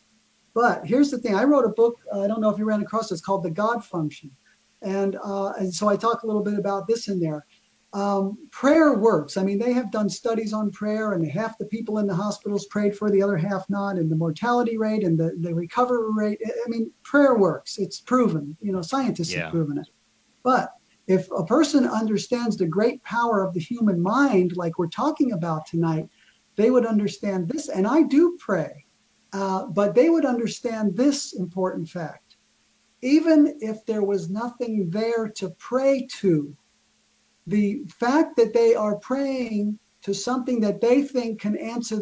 But here's the thing. I wrote a book, I don't know if you ran across it, it's called The God Function. And so I talk a little bit about this in there. Prayer works. I mean, they have done studies on prayer, and half the people in the hospitals prayed for, the other half not, and the mortality rate and the recovery rate. I mean, prayer works. It's proven. Scientists have proven it. But if a person understands the great power of the human mind, like we're talking about tonight, they would understand this. And I do pray, but they would understand this important fact. Even if there was nothing there to pray to, the fact that they are praying to something that they think can answer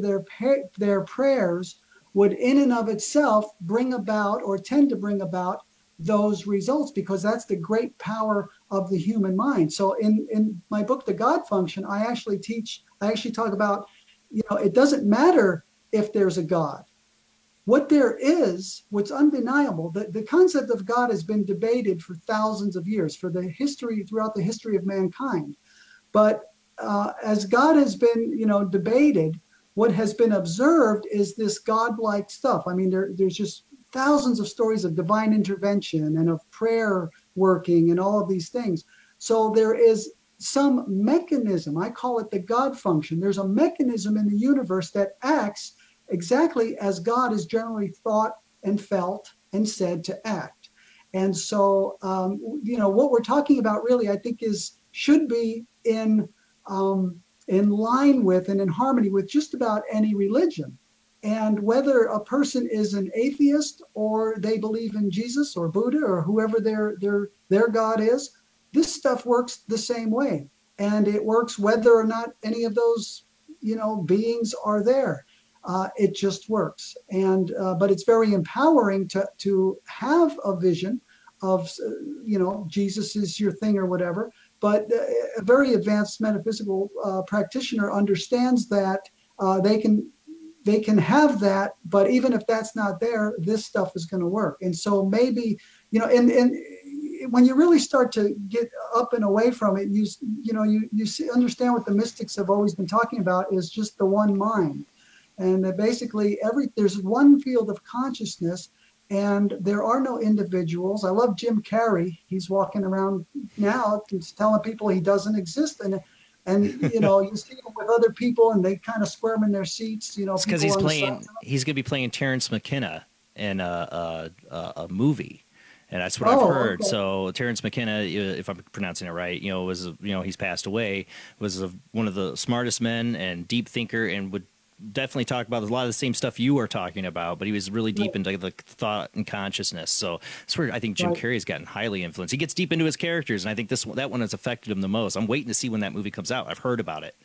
their prayers would in and of itself bring about, or tend to bring about, those results, because that's the great power of the human mind. So in my book, The God Function, I actually talk about, it doesn't matter if there's a God. What there is, what's undeniable, the concept of God has been debated for thousands of years, throughout the history of mankind. But as God has been, debated, what has been observed is this godlike stuff. I mean, there's just thousands of stories of divine intervention and of prayer working and all of these things. So there is some mechanism, I call it the God function. There's a mechanism in the universe that acts exactly as God is generally thought and felt and said to act. And so, what we're talking about really, I think, should be in line with and in harmony with just about any religion. And whether a person is an atheist or they believe in Jesus or Buddha or whoever their God is, this stuff works the same way. And it works whether or not any of those, beings are there. It just works. And but it's very empowering to have a vision of, Jesus is your thing or whatever. But a very advanced metaphysical practitioner understands that they can have that, but even if that's not there, this stuff is going to work. And so maybe, and when you really start to get up and away from it, you understand what the mystics have always been talking about is just the one mind. And that basically there's one field of consciousness, and there are no individuals. I love Jim Carrey. He's walking around now telling people he doesn't exist. And you see him with other people, and they kind of squirm in their seats. It's because he's going to be playing Terrence McKenna in a movie, and that's what I've heard. Okay. So Terrence McKenna, if I'm pronouncing it right, he's passed away. Was one of the smartest men and deep thinker, and would definitely talk about a lot of the same stuff you were talking about, but he was really deep into the thought and consciousness. So that's where I think Jim Carrey's gotten highly influenced. He gets deep into his characters, and I think that one has affected him the most. I'm waiting to see when that movie comes out. I've heard about it.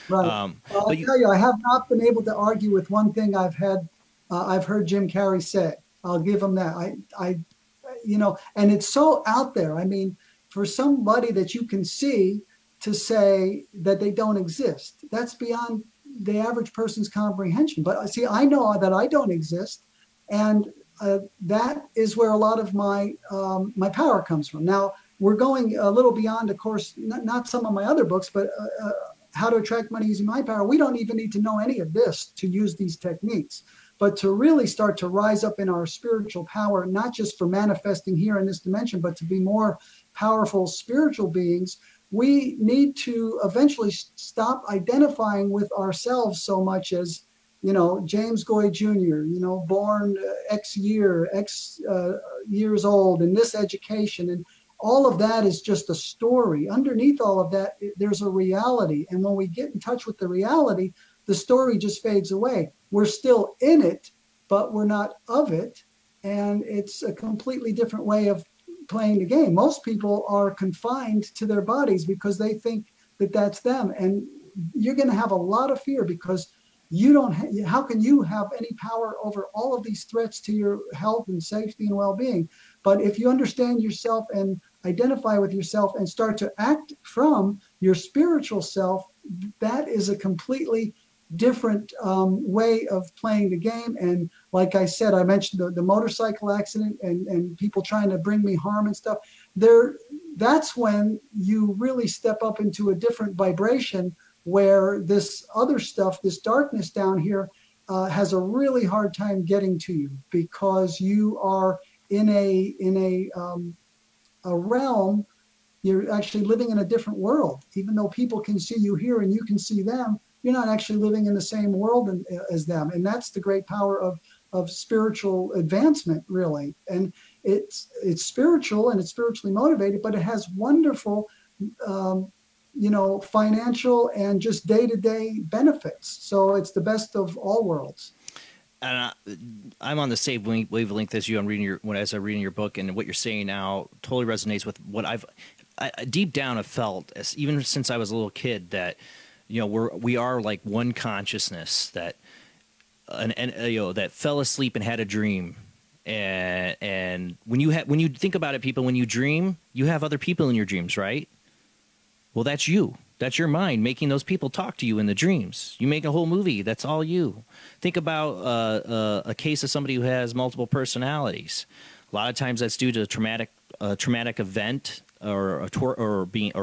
Right. I'll tell you, I have not been able to argue with one thing I've heard Jim Carrey say. I'll give him that. And it's so out there. I mean, for somebody that you can see to say that they don't exist, that's beyond the average person's comprehension. But see, I know that I don't exist, and that is where a lot of my power comes from. Now, we're going a little beyond, of course, not some of my other books, but How to Attract Money Using My Power. We don't even need to know any of this to use these techniques, but to really start to rise up in our spiritual power, not just for manifesting here in this dimension, but to be more powerful spiritual beings. We need to eventually stop identifying with ourselves so much as, James Goi Jr., born X year, X years old, and this education. And all of that is just a story. Underneath all of that, there's a reality. And when we get in touch with the reality, the story just fades away. We're still in it, but we're not of it. And it's a completely different way of playing the game. Most people are confined to their bodies because they think that that's them. And you're going to have a lot of fear because how can you have any power over all of these threats to your health and safety and well-being? But if you understand yourself and identify with yourself and start to act from your spiritual self, that is a completely different way of playing the game. And like I said, I mentioned the motorcycle accident and people trying to bring me harm and stuff. That's when you really step up into a different vibration, where this other stuff, this darkness down here, has a really hard time getting to you, because you are in a realm. You're actually living in a different world. Even though people can see you here and you can see them, you're not actually living in the same world as them. And that's the great power of spiritual advancement, really. And it's spiritual and it's spiritually motivated, but it has wonderful financial and just day-to-day benefits. So it's the best of all worlds. And I'm on the same wavelength as you. I'm reading as I'm reading your book, and what you're saying now totally resonates with what I deep down have felt, even since I was a little kid, that we are like one consciousness that that fell asleep and had a dream. And when you think about it, people, when you dream, you have other people in your dreams, right? Well, that's you. That's your mind making those people talk to you in the dreams. You make a whole movie. That's all you. Think about a case of somebody who has multiple personalities. A lot of times that's due to a traumatic event, or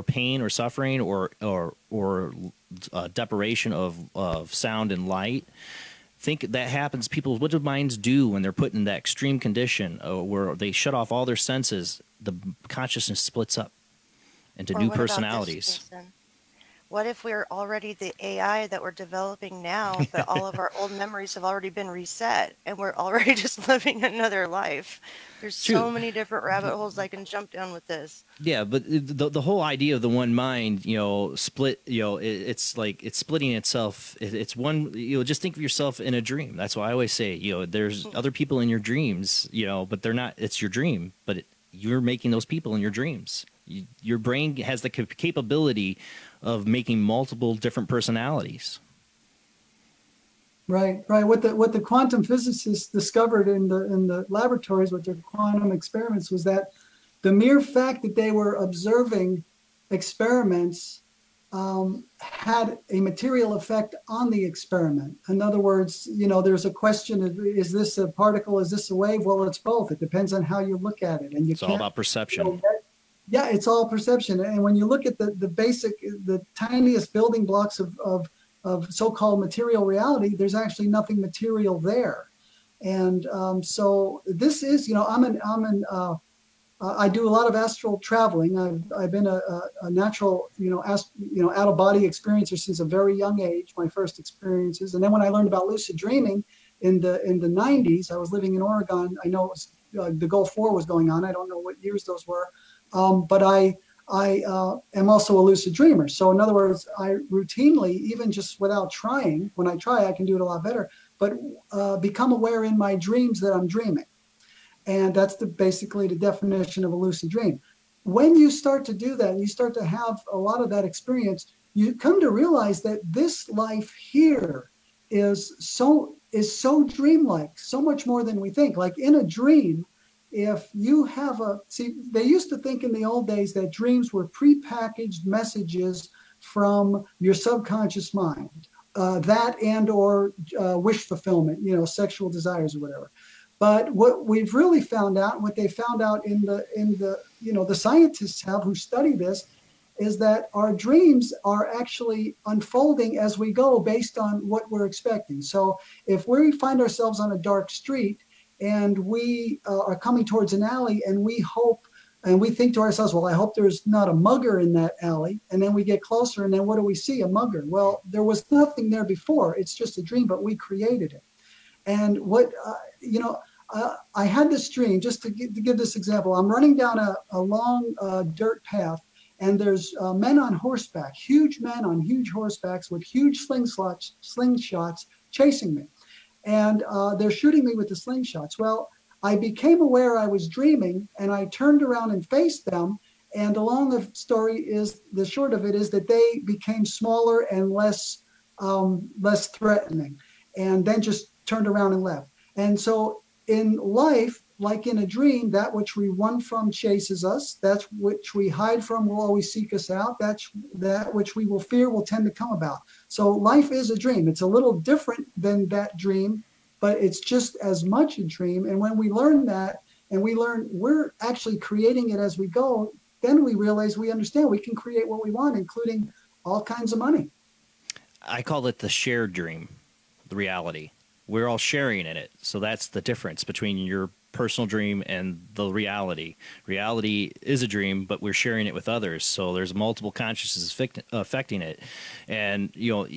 pain or suffering, or deprivation of sound and light. Think that happens. What do minds do when they're put in that extreme condition where they shut off all their senses? The consciousness splits up into new personalities. What if we're already the AI that we're developing now, but all of our old memories have already been reset and we're already just living another life? There's so many different rabbit holes I can jump down with this. Yeah, but the whole idea of the one mind, split, it's like it's splitting itself. It's one, just think of yourself in a dream. That's why I always say, there's other people in your dreams, but they're not, it's your dream, but you're making those people in your dreams. Your brain has the capability of making multiple different personalities. Right. What the quantum physicists discovered in the laboratories with their quantum experiments was that the mere fact that they were observing experiments had a material effect on the experiment. In other words, there's a question of, is this a particle? Is this a wave? Well, it's both. It depends on how you look at it. And it's all about perception. Yeah, it's all perception. And when you look at the tiniest building blocks of so-called material reality, there's actually nothing material there. And so this is, I do a lot of astral traveling. I've been a natural, out of body experiencer since a very young age. My first experiences, and then when I learned about lucid dreaming in the 90s, I was living in Oregon. I know it was, the Gulf War was going on. I don't know what years those were. But I am also a lucid dreamer. So in other words, I routinely, even just without trying, when I try, I can do it a lot better, but become aware in my dreams that I'm dreaming. And that's basically the definition of a lucid dream. When you start to do that and you start to have a lot of that experience, you come to realize that this life here is so dreamlike, so much more than we think. Like in a dream, if you have they used to think in the old days that dreams were prepackaged messages from your subconscious mind, that and or wish fulfillment, sexual desires or whatever. But what we've really found out, what they found out in the scientists who study this, is that our dreams are actually unfolding as we go based on what we're expecting. So if we find ourselves on a dark street, and we are coming towards an alley, and we hope, and we think to ourselves, well, I hope there's not a mugger in that alley. And then we get closer, and then what do we see? A mugger. Well, there was nothing there before. It's just a dream, but we created it. And what, I had this dream, just to give this example. I'm running down a long dirt path, and there's men on horseback, huge men on huge horsebacks with huge slingshots chasing me. And they're shooting me with the slingshots. Well, I became aware I was dreaming, and I turned around and faced them. And the long of story is, the short of it is that they became smaller and less less threatening, and then just turned around and left. And so in life, like in a dream, that which we run from chases us. That which we hide from will always seek us out. That which we will fear will tend to come about. So life is a dream. It's a little different than that dream, but it's just as much a dream. And when we learn that, and we learn we're actually creating it as we go, then we realize we understand we can create what we want, including all kinds of money. I call it the shared dream, the reality. We're all sharing in it. So that's the difference between your personal dream and the reality. Reality is a dream, but we're sharing it with others. So there's multiple consciousness affecting it. And, you know,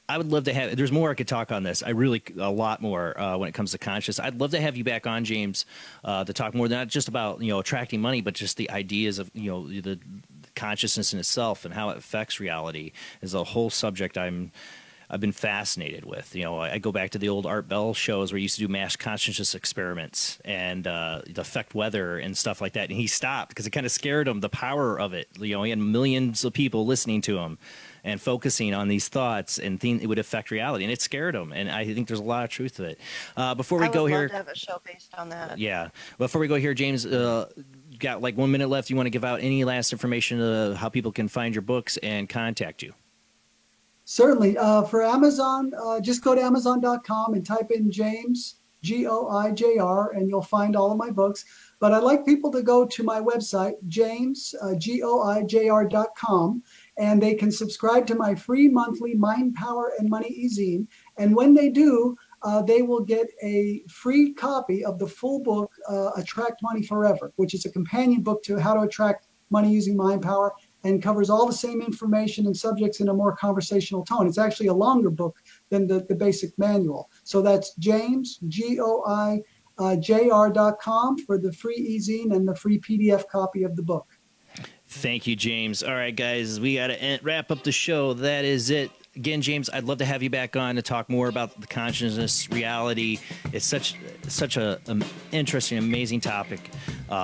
I would love to have, there's more I could talk on this. A lot more when it comes to conscious. I'd love to have you back on, James, to talk more, not just about, you know, attracting money, but just the ideas of, you know, the consciousness in itself and how it affects reality is a whole subject I've been fascinated with. You know, I go back to the old Art Bell shows where he used to do mass consciousness experiments and the affect weather and stuff like that. And he stopped because it kind of scared him, the power of it. You know, he had millions of people listening to him and focusing on these thoughts and it would affect reality. And it scared him. And I think there's a lot of truth to it. Before we go here, I would love to have a show based on that. Yeah. Before we go here, James, got like 1 minute left. You want to give out any last information how people can find your books and contact you? Certainly. For Amazon, just go to Amazon.com and type in James, Goijr, and you'll find all of my books. But I'd like people to go to my website, James, Goijr.com, and they can subscribe to my free monthly Mind, Power, and Money e-zine. And when they do, they will get a free copy of the full book, Attract Money Forever, which is a companion book to how to attract money using mind power, and covers all the same information and subjects in a more conversational tone. It's actually a longer book than the basic manual. So that's James, Goijr.com for the free e-zine and the free PDF copy of the book. Thank you, James. All right, guys, we got to wrap up the show. That is it. Again, James, I'd love to have you back on to talk more about the consciousness, reality. It's such a interesting, amazing topic.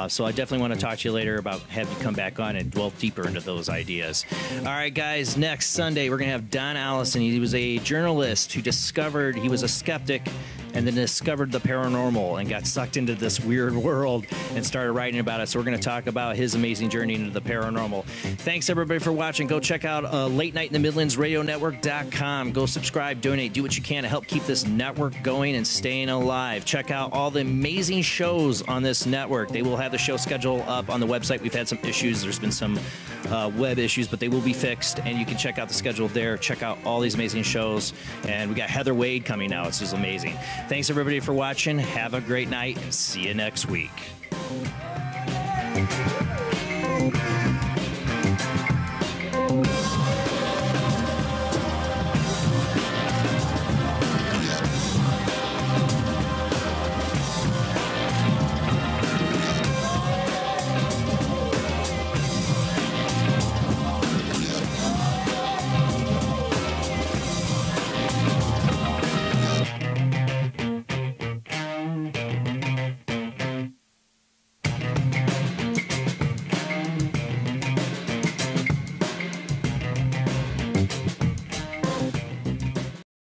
So I definitely want to talk to you later about have you come back on and delve deeper into those ideas. All right, guys, next Sunday, we're going to have Don Allison. He was a journalist who discovered he was a skeptic and then discovered the paranormal and got sucked into this weird world and started writing about it. So we're going to talk about his amazing journey into the paranormal. Thanks, everybody, for watching. Go check out Late Night in the Midlands Radio Network.com. Go subscribe, donate, do what you can to help keep this network going and staying alive. Check out all the amazing shows on this network. They will have the show schedule up on the website. We've had some issues. There's been some web issues, but they will be fixed, and you can check out the schedule there. Check out all these amazing shows. And we got Heather Wade coming now. This is amazing. Thanks, everybody, for watching. Have a great night. See you next week.